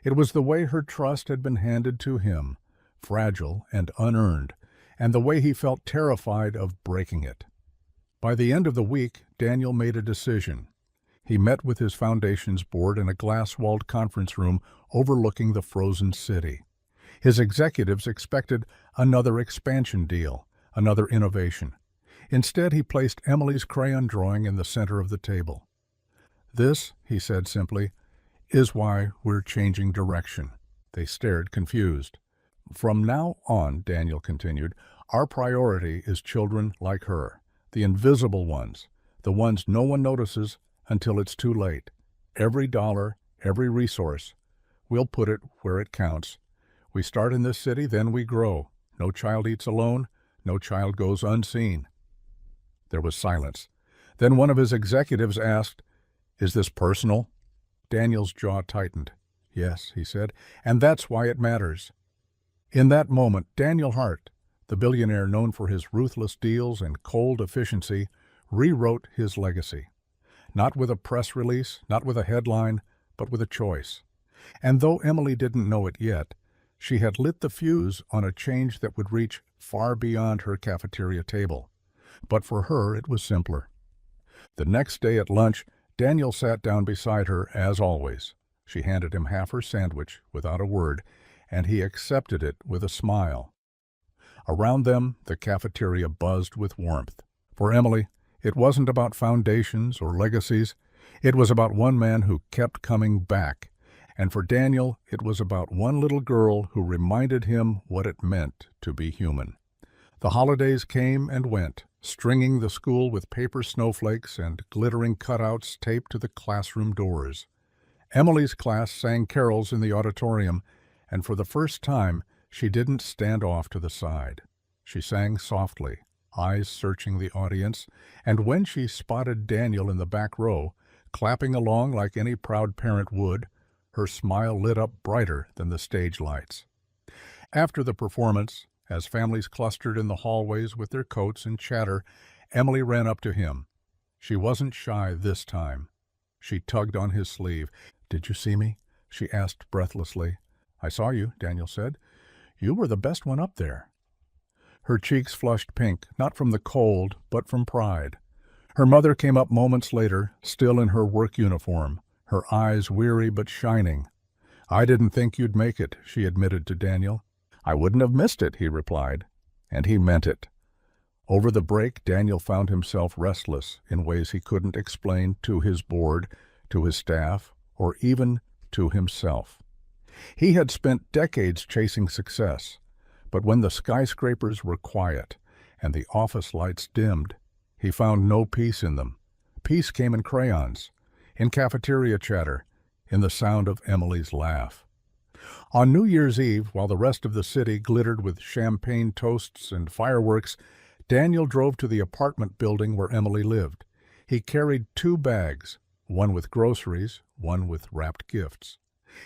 It was the way her trust had been handed to him, fragile and unearned, and the way he felt terrified of breaking it. By the end of the week, Daniel made a decision. He met with his foundation's board in a glass-walled conference room overlooking the frozen city. His executives expected another expansion deal, another innovation. Instead, he placed Emily's crayon drawing in the center of the table. "This," he said simply, "is why we're changing direction." They stared, confused. "From now on," Daniel continued, "our priority is children like her, the invisible ones, the ones no one notices until it's too late. Every dollar, every resource, we'll put it where it counts. We start in this city, then we grow. No child eats alone, no child goes unseen." There was silence. Then one of his executives asked, "Is this personal?" Daniel's jaw tightened. "Yes," he said, "and that's why it matters." In that moment, Daniel Hart, the billionaire known for his ruthless deals and cold efficiency, rewrote his legacy. Not with a press release, not with a headline, but with a choice. And though Emily didn't know it yet, she had lit the fuse on a change that would reach far beyond her cafeteria table. But for her, it was simpler. The next day at lunch, Daniel sat down beside her as always. She handed him half her sandwich without a word, and he accepted it with a smile. Around them, the cafeteria buzzed with warmth. For Emily, it wasn't about foundations or legacies. It was about one man who kept coming back. And for Daniel, it was about one little girl who reminded him what it meant to be human. The holidays came and went, stringing the school with paper snowflakes and glittering cutouts taped to the classroom doors. Emily's class sang carols in the auditorium, and for the first time, she didn't stand off to the side. She sang softly, eyes searching the audience, and when she spotted Daniel in the back row, clapping along like any proud parent would, her smile lit up brighter than the stage lights. After the performance, as families clustered in the hallways with their coats and chatter, Emily ran up to him. She wasn't shy this time. She tugged on his sleeve. "Did you see me?" she asked breathlessly. "I saw you," Daniel said. "You were the best one up there." Her cheeks flushed pink, not from the cold, but from pride. Her mother came up moments later, still in her work uniform, her eyes weary but shining. "I didn't think you'd make it," she admitted to Daniel. "I wouldn't have missed it," he replied, and he meant it. Over the break, Daniel found himself restless in ways he couldn't explain to his board, to his staff, or even to himself. He had spent decades chasing success, but when the skyscrapers were quiet and the office lights dimmed, he found no peace in them. Peace came in crayons, in cafeteria chatter, in the sound of Emily's laugh. On New Year's Eve, while the rest of the city glittered with champagne toasts and fireworks, Daniel drove to the apartment building where Emily lived. He carried 2 bags, one with groceries, one with wrapped gifts.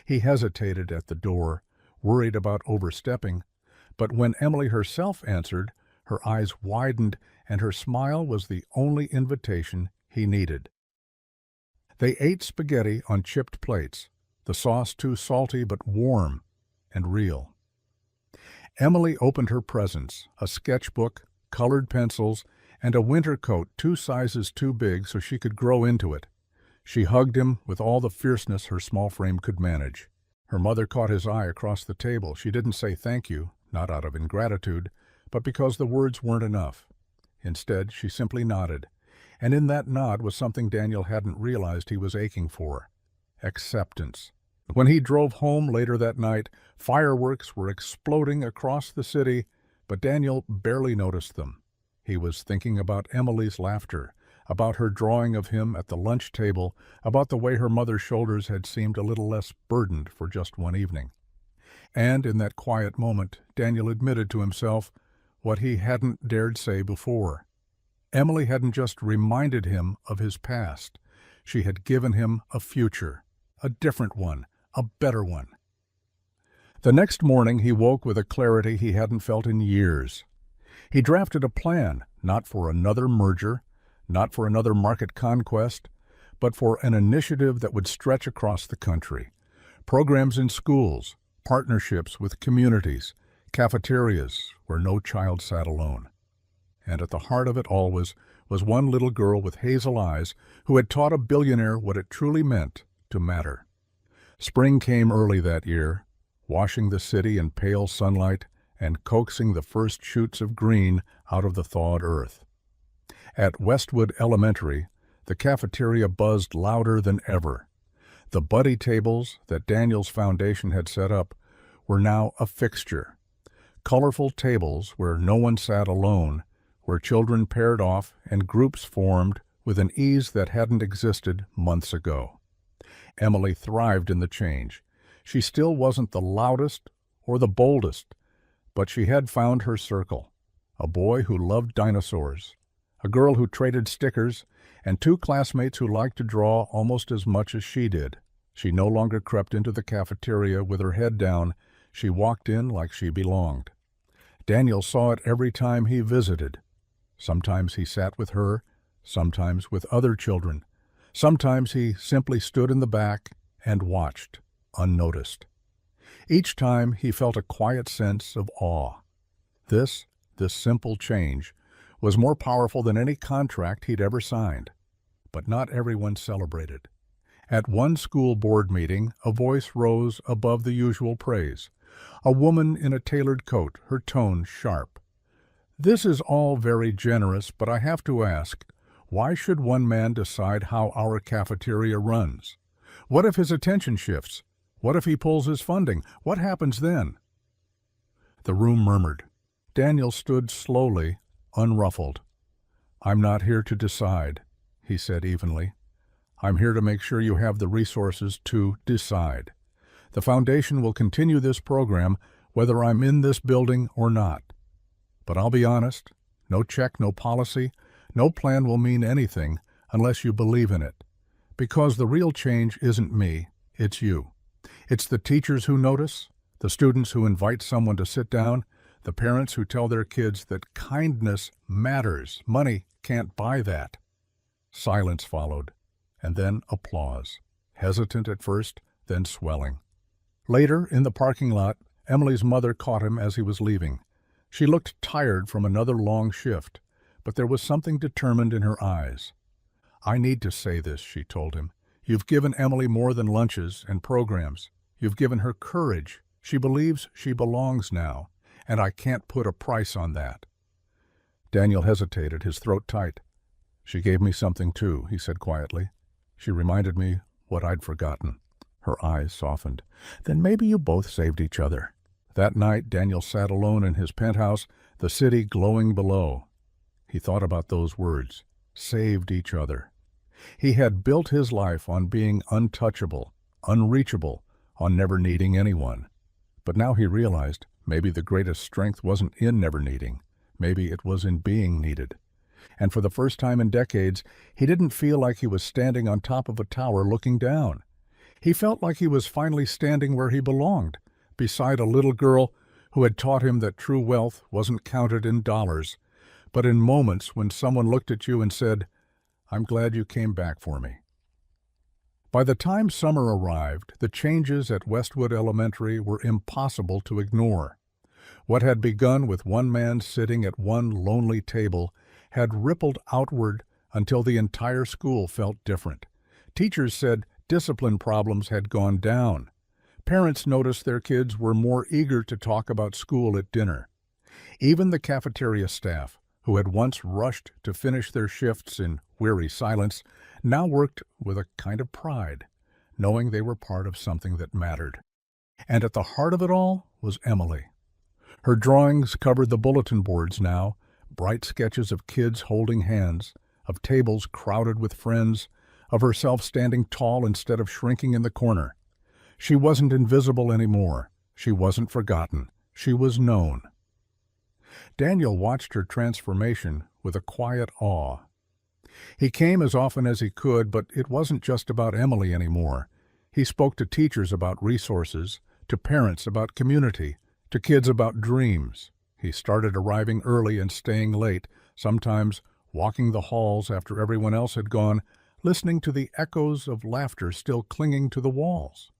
He hesitated at the door, worried about overstepping, but when Emily herself answered, her eyes widened and her smile was the only invitation he needed. They ate spaghetti on chipped plates, the sauce too salty but warm and real. Emily opened her presents, a sketchbook, colored pencils, and a winter coat 2 sizes too big so she could grow into it. She hugged him with all the fierceness her small frame could manage. Her mother caught his eye across the table. She didn't say thank you, not out of ingratitude, but because the words weren't enough. Instead, she simply nodded, and in that nod was something Daniel hadn't realized he was aching for: acceptance. When he drove home later that night, fireworks were exploding across the city, but Daniel barely noticed them. He was thinking about Emily's laughter, about her drawing of him at the lunch table, about the way her mother's shoulders had seemed a little less burdened for just one evening. And in that quiet moment, Daniel admitted to himself what he hadn't dared say before. Emily hadn't just reminded him of his past. She had given him a future, a different one, a better one. The next morning he woke with a clarity he hadn't felt in years. He drafted a plan, not for another merger, not for another market conquest, but for an initiative that would stretch across the country. Programs in schools, partnerships with communities, cafeterias where no child sat alone. And at the heart of it all was one little girl with hazel eyes who had taught a billionaire what it truly meant to matter. Spring came early that year, washing the city in pale sunlight and coaxing the first shoots of green out of the thawed earth. At Westwood Elementary, the cafeteria buzzed louder than ever. The buddy tables that Daniel's foundation had set up were now a fixture. Colorful tables where no one sat alone, where children paired off and groups formed with an ease that hadn't existed months ago. Emily thrived in the change. She still wasn't the loudest or the boldest, but she had found her circle: a boy who loved dinosaurs, a girl who traded stickers, and 2 classmates who liked to draw almost as much as she did. She no longer crept into the cafeteria with her head down. She walked in like she belonged. Daniel saw it every time he visited. Sometimes he sat with her, sometimes with other children. Sometimes he simply stood in the back and watched, unnoticed. Each time he felt a quiet sense of awe. This simple change, was more powerful than any contract he'd ever signed. But not everyone celebrated. At one school board meeting, a voice rose above the usual praise. A woman in a tailored coat, her tone sharp. "This is all very generous, but I have to ask, why should one man decide how our cafeteria runs? What if his attention shifts? What if he pulls his funding? What happens then?" The room murmured. Daniel stood slowly, unruffled. "I'm not here to decide," he said evenly. "I'm here to make sure you have the resources to decide. The foundation will continue this program whether I'm in this building or not. But I'll be honest, no check, no policy, no plan will mean anything unless you believe in it. Because the real change isn't me, it's you. It's the teachers who notice, the students who invite someone to sit down, the parents who tell their kids that kindness matters. Money can't buy that." Silence followed, and then applause, hesitant at first, then swelling. Later, in the parking lot, Emily's mother caught him as he was leaving. She looked tired from another long shift, but there was something determined in her eyes. "I need to say this," she told him. "You've given Emily more than lunches and programs. You've given her courage. She believes she belongs now, and I can't put a price on that." Daniel hesitated, his throat tight. "She gave me something too," he said quietly. "She reminded me what I'd forgotten." Her eyes softened. "Then maybe you both saved each other." That night, Daniel sat alone in his penthouse, the city glowing below. He thought about those words, saved each other. He had built his life on being untouchable, unreachable, on never needing anyone. But now he realized maybe the greatest strength wasn't in never needing. Maybe it was in being needed. And for the first time in decades, he didn't feel like he was standing on top of a tower looking down. He felt like he was finally standing where he belonged, beside a little girl who had taught him that true wealth wasn't counted in dollars, but in moments when someone looked at you and said, "I'm glad you came back for me." By the time summer arrived, the changes at Westwood Elementary were impossible to ignore. What had begun with one man sitting at one lonely table had rippled outward until the entire school felt different. Teachers said discipline problems had gone down. Parents noticed their kids were more eager to talk about school at dinner. Even the cafeteria staff, who had once rushed to finish their shifts in weary silence, now worked with a kind of pride, knowing they were part of something that mattered. And at the heart of it all was Emily. Her drawings covered the bulletin boards now, bright sketches of kids holding hands, of tables crowded with friends, of herself standing tall instead of shrinking in the corner. She wasn't invisible anymore. She wasn't forgotten. She was known. Daniel watched her transformation with a quiet awe. He came as often as he could, but it wasn't just about Emily anymore. He spoke to teachers about resources, to parents about community, to kids about dreams. He started arriving early and staying late, sometimes walking the halls after everyone else had gone, listening to the echoes of laughter still clinging to the walls.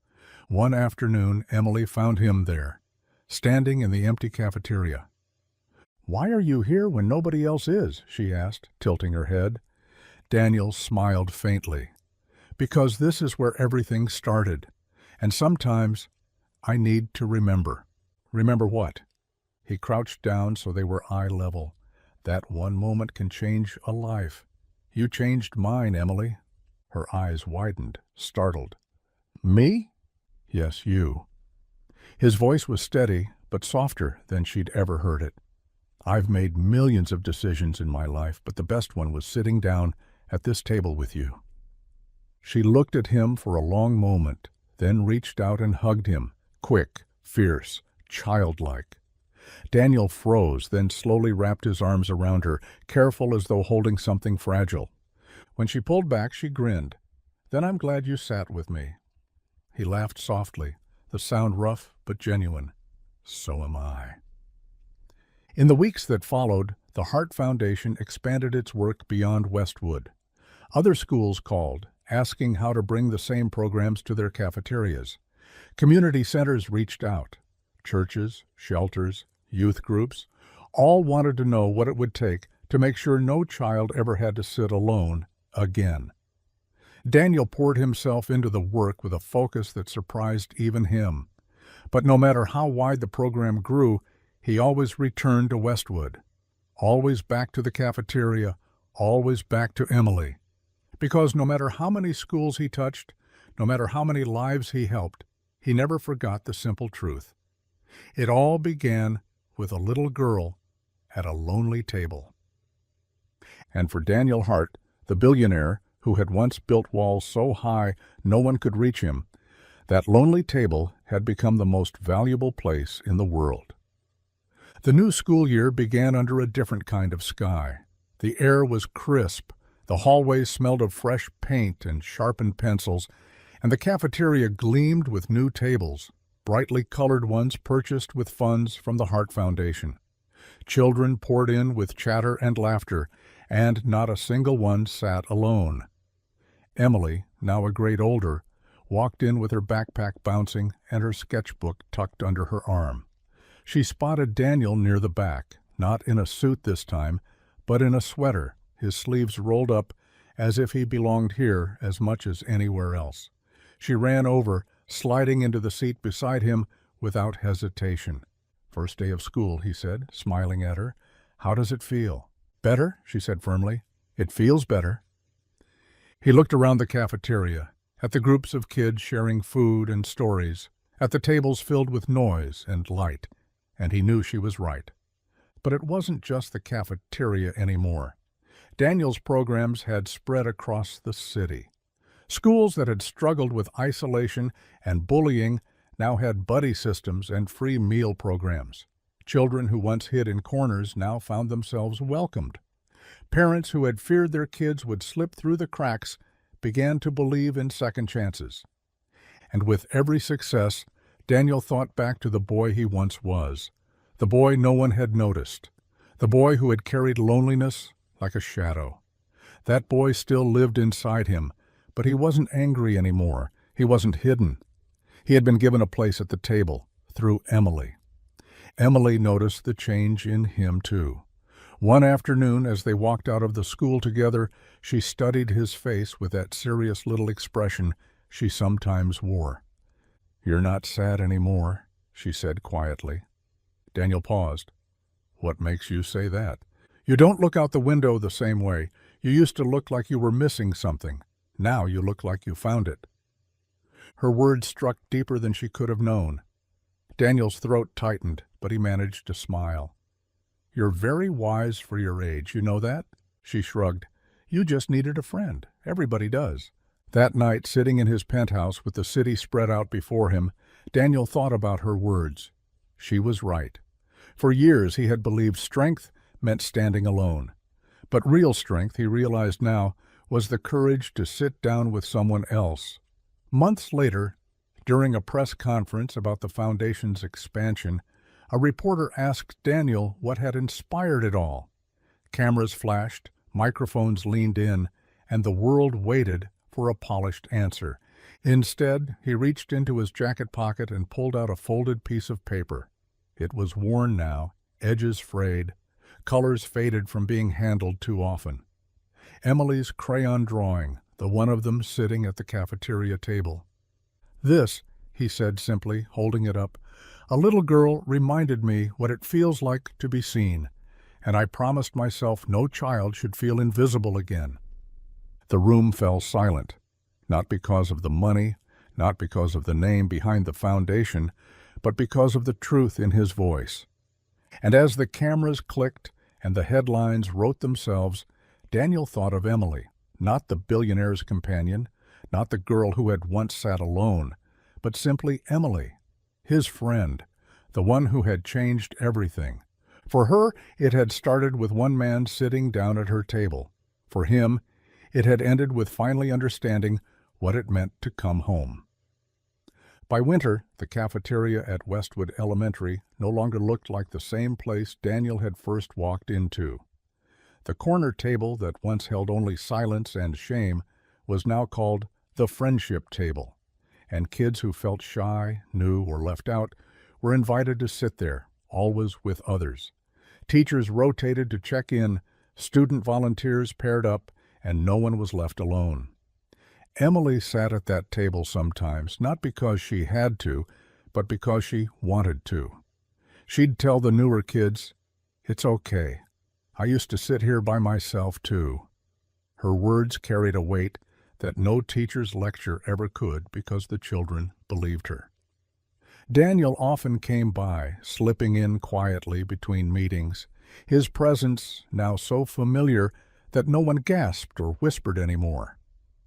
One afternoon, Emily found him there, standing in the empty cafeteria. "Why are you here when nobody else is?" she asked, tilting her head. Daniel smiled faintly. "Because this is where everything started. And sometimes I need to remember." "Remember what?" He crouched down so they were eye level. "That one moment can change a life. You changed mine, Emily." Her eyes widened, startled. "Me?" "Yes, you." His voice was steady, but softer than she'd ever heard it. "I've made millions of decisions in my life, but the best one was sitting down at this table with you." She looked at him for a long moment, then reached out and hugged him, quick, fierce, childlike. Daniel froze, then slowly wrapped his arms around her, careful as though holding something fragile. When she pulled back, she grinned. "Then I'm glad you sat with me." He laughed softly, the sound rough but genuine. So am I. In the weeks that followed, the Hart Foundation expanded its work beyond Westwood. Other schools called, asking how to bring the same programs to their cafeterias. Community centers reached out. Churches, shelters, youth groups, all wanted to know what it would take to make sure no child ever had to sit alone again. Daniel poured himself into the work with a focus that surprised even him. But no matter how wide the program grew, he always returned to Westwood. Always back to the cafeteria, always back to Emily. Because no matter how many schools he touched, no matter how many lives he helped, he never forgot the simple truth. It all began with a little girl at a lonely table. And for Daniel Hart, the billionaire who had once built walls so high no one could reach him, that lonely table had become the most valuable place in the world. The new school year began under a different kind of sky. The air was crisp, the hallways smelled of fresh paint and sharpened pencils, and the cafeteria gleamed with new tables, brightly colored ones purchased with funds from the Hart Foundation. Children poured in with chatter and laughter, and not a single one sat alone. Emily, now a grade older, walked in with her backpack bouncing and her sketchbook tucked under her arm. She spotted Daniel near the back, not in a suit this time, but in a sweater, his sleeves rolled up as if he belonged here as much as anywhere else. She ran over, sliding into the seat beside him without hesitation. "First day of school," he said, smiling at her. "How does it feel?" "Better," she said firmly. "It feels better." He looked around the cafeteria, at the groups of kids sharing food and stories, at the tables filled with noise and light, and he knew she was right. But it wasn't just the cafeteria anymore. Daniel's programs had spread across the city. Schools that had struggled with isolation and bullying now had buddy systems and free meal programs. Children who once hid in corners now found themselves welcomed. Parents who had feared their kids would slip through the cracks began to believe in second chances. And with every success, Daniel thought back to the boy he once was, the boy no one had noticed, the boy who had carried loneliness like a shadow. That boy still lived inside him, but he wasn't angry anymore. He wasn't hidden. He had been given a place at the table through Emily. Emily noticed the change in him too. One afternoon, as they walked out of the school together, she studied his face with that serious little expression she sometimes wore. "You're not sad anymore," she said quietly. Daniel paused. "What makes you say that?" "You don't look out the window the same way. You used to look like you were missing something. Now you look like you found it." Her words struck deeper than she could have known. Daniel's throat tightened, but he managed to smile. "You're very wise for your age, you know that?" She shrugged. "You just needed a friend. Everybody does." That night, sitting in his penthouse with the city spread out before him, Daniel thought about her words. She was right. For years he had believed strength meant standing alone. But real strength, he realized now, was the courage to sit down with someone else. Months later, during a press conference about the foundation's expansion, a reporter asked Daniel what had inspired it all. Cameras flashed, microphones leaned in, and the world waited for a polished answer. Instead, he reached into his jacket pocket and pulled out a folded piece of paper. It was worn now, edges frayed, colors faded from being handled too often. Emily's crayon drawing, the one of them sitting at the cafeteria table. "This," he said simply, holding it up, "a little girl reminded me what it feels like to be seen, and I promised myself no child should feel invisible again." The room fell silent, not because of the money, not because of the name behind the foundation, but because of the truth in his voice. And as the cameras clicked and the headlines wrote themselves, Daniel thought of Emily, not the billionaire's companion, not the girl who had once sat alone, but simply Emily, his friend, the one who had changed everything. For her, it had started with one man sitting down at her table. For him, it had ended with finally understanding what it meant to come home. By winter, the cafeteria at Westwood Elementary no longer looked like the same place Daniel had first walked into. The corner table that once held only silence and shame was now called the friendship table, and kids who felt shy, new, or left out were invited to sit there, always with others. Teachers rotated to check in, student volunteers paired up, and no one was left alone. Emily sat at that table sometimes, not because she had to, but because she wanted to. She'd tell the newer kids, "It's okay. I used to sit here by myself, too." Her words carried a weight that no teacher's lecture ever could because the children believed her. Daniel often came by, slipping in quietly between meetings, his presence now so familiar that no one gasped or whispered anymore.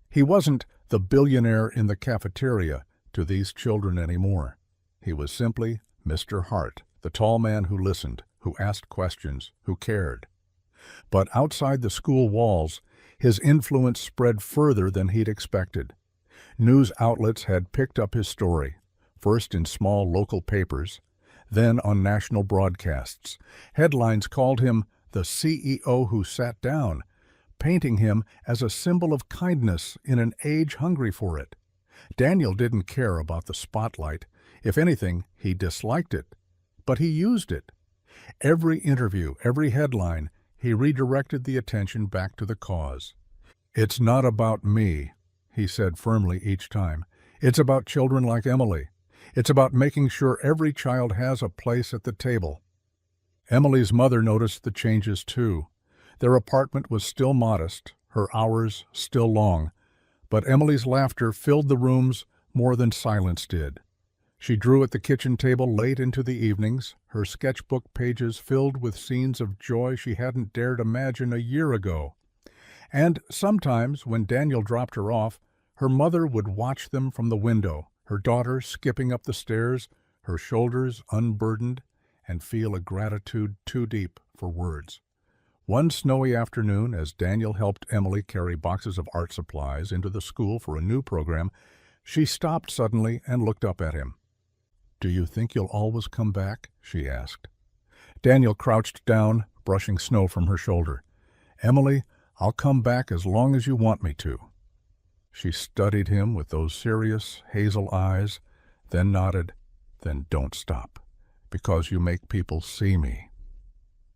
He wasn't the billionaire in the cafeteria to these children anymore. He was simply Mr. Hart, the tall man who listened, who asked questions, who cared. But outside the school walls, his influence spread further than he'd expected. News outlets had picked up his story, first in small local papers, then on national broadcasts. Headlines called him the CEO who sat down, painting him as a symbol of kindness in an age hungry for it. Daniel didn't care about the spotlight. If anything, he disliked it. But he used it. Every interview, every headline, he redirected the attention back to the cause. "It's not about me," he said firmly each time. "It's about children like Emily. It's about making sure every child has a place at the table." Emily's mother noticed the changes too. Their apartment was still modest, her hours still long, but Emily's laughter filled the rooms more than silence did. She drew at the kitchen table late into the evenings, her sketchbook pages filled with scenes of joy she hadn't dared imagine a year ago. And sometimes, when Daniel dropped her off, her mother would watch them from the window, her daughter skipping up the stairs, her shoulders unburdened, and feel a gratitude too deep for words. One snowy afternoon, as Daniel helped Emily carry boxes of art supplies into the school for a new program, she stopped suddenly and looked up at him. "Do you think you'll always come back?" she asked. Daniel crouched down, brushing snow from her shoulder. "Emily, I'll come back as long as you want me to." She studied him with those serious hazel eyes, then nodded, "Then don't stop, because you make people see me."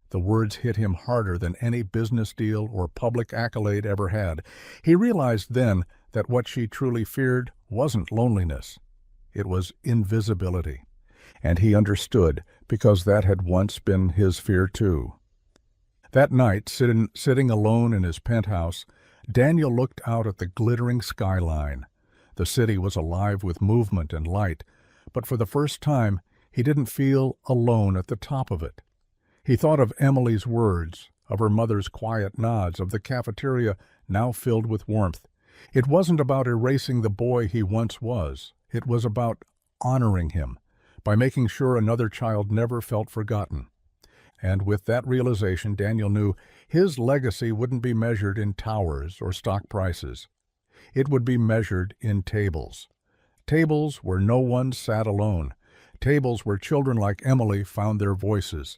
The words hit him harder than any business deal or public accolade ever had. He realized then that what she truly feared wasn't loneliness. It was invisibility. And he understood, because that had once been his fear too. That night, sitting alone in his penthouse, Daniel looked out at the glittering skyline. The city was alive with movement and light, but for the first time, he didn't feel alone at the top of it. He thought of Emily's words, of her mother's quiet nods, of the cafeteria now filled with warmth. It wasn't about erasing the boy he once was. It was about honoring him, by making sure another child never felt forgotten. And with that realization, Daniel knew his legacy wouldn't be measured in towers or stock prices. It would be measured in tables. Tables where no one sat alone. Tables where children like Emily found their voices.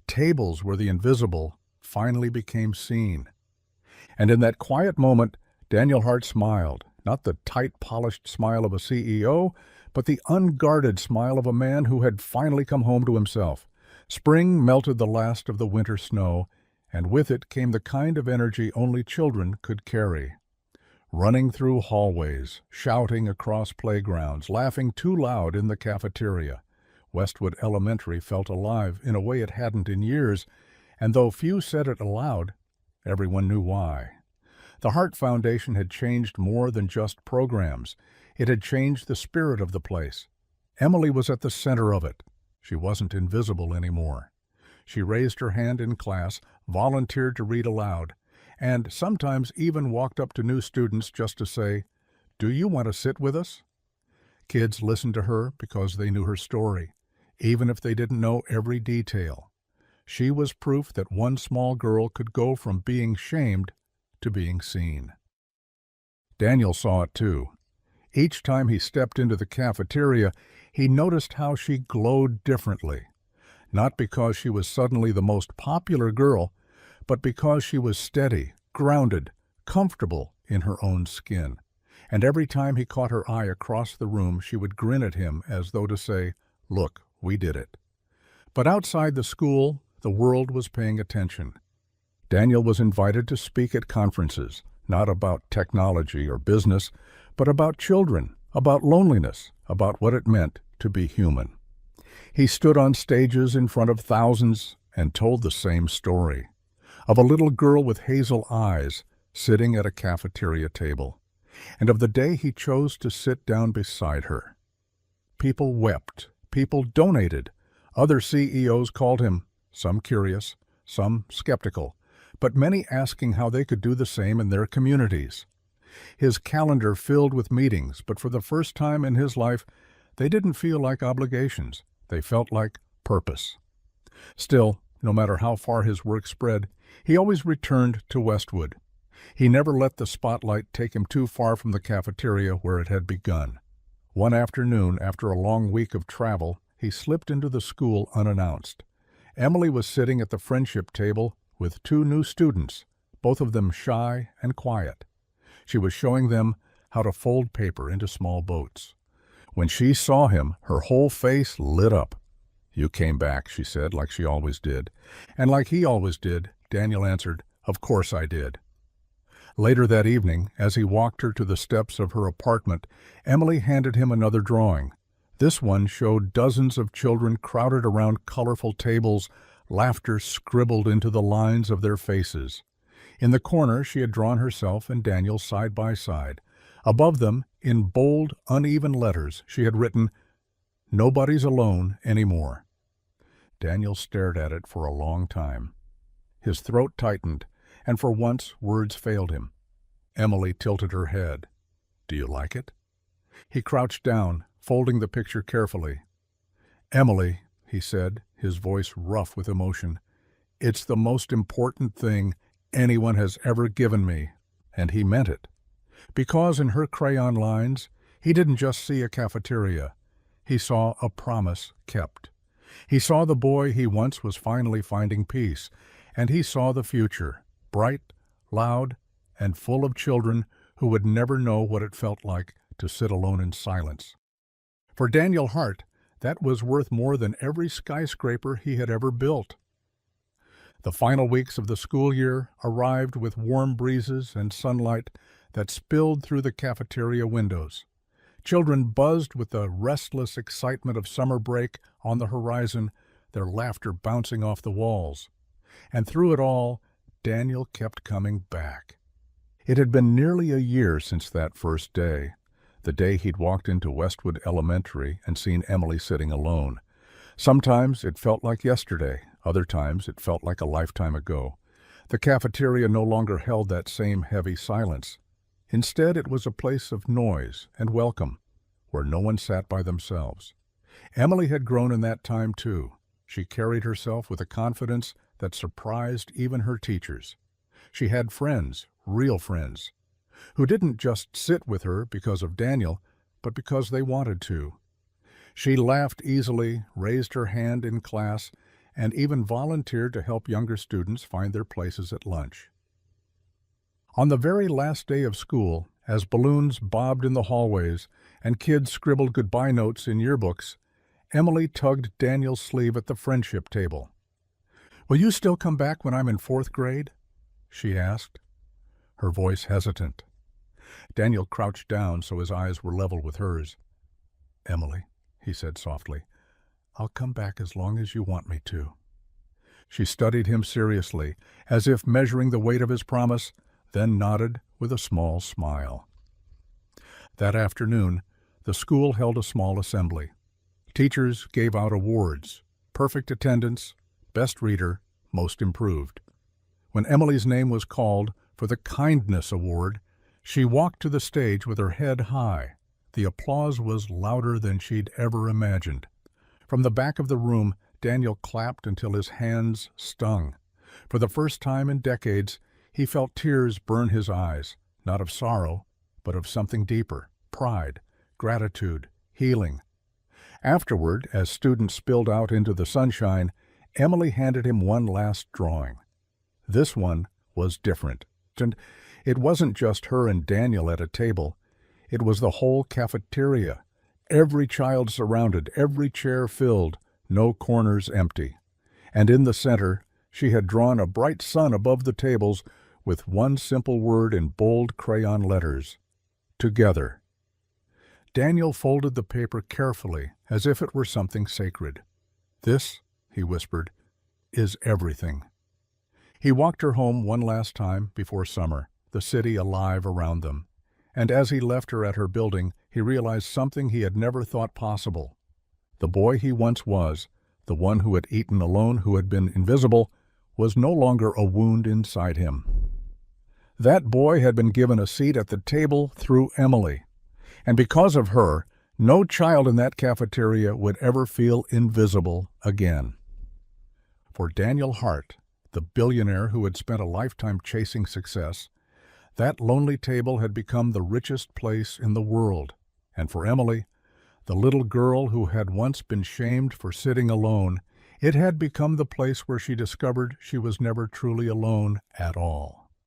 Tables where the invisible finally became seen. And in that quiet moment, Daniel Hart smiled, not the tight, polished smile of a CEO, but the unguarded smile of a man who had finally come home to himself. Spring melted the last of the winter snow, and with it came the kind of energy only children could carry. Running through hallways, shouting across playgrounds, laughing too loud in the cafeteria, Westwood Elementary felt alive in a way it hadn't in years, and though few said it aloud, everyone knew why. The Hart Foundation had changed more than just programs. It had changed the spirit of the place. Emily was at the center of it. She wasn't invisible anymore. She raised her hand in class, volunteered to read aloud, and sometimes even walked up to new students just to say, "Do you want to sit with us?" Kids listened to her because they knew her story, even if they didn't know every detail. She was proof that one small girl could go from being shamed to being seen. Daniel saw it too. Each time he stepped into the cafeteria, he noticed how she glowed differently. Not because she was suddenly the most popular girl, but because she was steady, grounded, comfortable in her own skin. And every time he caught her eye across the room, she would grin at him as though to say, "Look, we did it." But outside the school, the world was paying attention. Daniel was invited to speak at conferences, not about technology or business, but about children, about loneliness, about what it meant to be human. He stood on stages in front of thousands and told the same story, of a little girl with hazel eyes sitting at a cafeteria table, and of the day he chose to sit down beside her. People wept, people donated. Other CEOs called him, some curious, some skeptical, but many asking how they could do the same in their communities. His calendar filled with meetings, but for the first time in his life, they didn't feel like obligations. They felt like purpose. Still, no matter how far his work spread, he always returned to Westwood. He never let the spotlight take him too far from the cafeteria where it had begun. One afternoon, after a long week of travel, he slipped into the school unannounced. Emily was sitting at the friendship table with two new students, both of them shy and quiet. She was showing them how to fold paper into small boats. When she saw him, her whole face lit up. "You came back," she said, like she always did. And like he always did, Daniel answered, "Of course I did." Later that evening, as he walked her to the steps of her apartment, Emily handed him another drawing. This one showed dozens of children crowded around colorful tables, laughter scribbled into the lines of their faces. In the corner, she had drawn herself and Daniel side by side. Above them, in bold, uneven letters, she had written, "Nobody's alone anymore." Daniel stared at it for a long time. His throat tightened, and for once words failed him. Emily tilted her head. "Do you like it?" He crouched down, folding the picture carefully. "Emily," he said, his voice rough with emotion, "it's the most important thing anyone has ever given me." And he meant it. Because in her crayon lines, he didn't just see a cafeteria. He saw a promise kept. He saw the boy he once was finally finding peace, and he saw the future, bright, loud, and full of children who would never know what it felt like to sit alone in silence. For Daniel Hart, that was worth more than every skyscraper he had ever built. The final weeks of the school year arrived with warm breezes and sunlight that spilled through the cafeteria windows. Children buzzed with the restless excitement of summer break on the horizon, their laughter bouncing off the walls. And through it all, Daniel kept coming back. It had been nearly a year since that first day, the day he'd walked into Westwood Elementary and seen Emily sitting alone. Sometimes it felt like yesterday, other times it felt like a lifetime ago. The cafeteria no longer held that same heavy silence. Instead, it was a place of noise and welcome, where no one sat by themselves. Emily had grown in that time, too. She carried herself with a confidence that surprised even her teachers. She had friends, real friends, who didn't just sit with her because of Daniel, but because they wanted to. She laughed easily, raised her hand in class, and even volunteered to help younger students find their places at lunch. On the very last day of school, as balloons bobbed in the hallways and kids scribbled goodbye notes in yearbooks, Emily tugged Daniel's sleeve at the friendship table. "Will you still come back when I'm in 4th grade?" she asked, her voice hesitant. Daniel crouched down so his eyes were level with hers. "Emily," he said softly, "I'll come back as long as you want me to." She studied him seriously, as if measuring the weight of his promise, then nodded with a small smile. That afternoon, the school held a small assembly. Teachers gave out awards: perfect attendance, best reader, most improved. When Emily's name was called for the Kindness Award, she walked to the stage with her head high. The applause was louder than she'd ever imagined. From the back of the room, Daniel clapped until his hands stung. For the first time in decades, he felt tears burn his eyes, not of sorrow, but of something deeper, pride, gratitude, healing. Afterward, as students spilled out into the sunshine, Emily handed him one last drawing. This one was different. And it wasn't just her and Daniel at a table. It was the whole cafeteria. Every child surrounded, every chair filled, no corners empty. And in the center, she had drawn a bright sun above the tables with one simple word in bold crayon letters: together. Daniel folded the paper carefully, as if it were something sacred. "This," he whispered, "is everything." He walked her home one last time before summer, the city alive around them. And as he left her at her building, he realized something he had never thought possible. The boy he once was, the one who had eaten alone, who had been invisible, was no longer a wound inside him. That boy had been given a seat at the table through Emily. And because of her, no child in that cafeteria would ever feel invisible again. For Daniel Hart, the billionaire who had spent a lifetime chasing success, that lonely table had become the richest place in the world. And for Emily, the little girl who had once been shamed for sitting alone, it had become the place where she discovered she was never truly alone at all.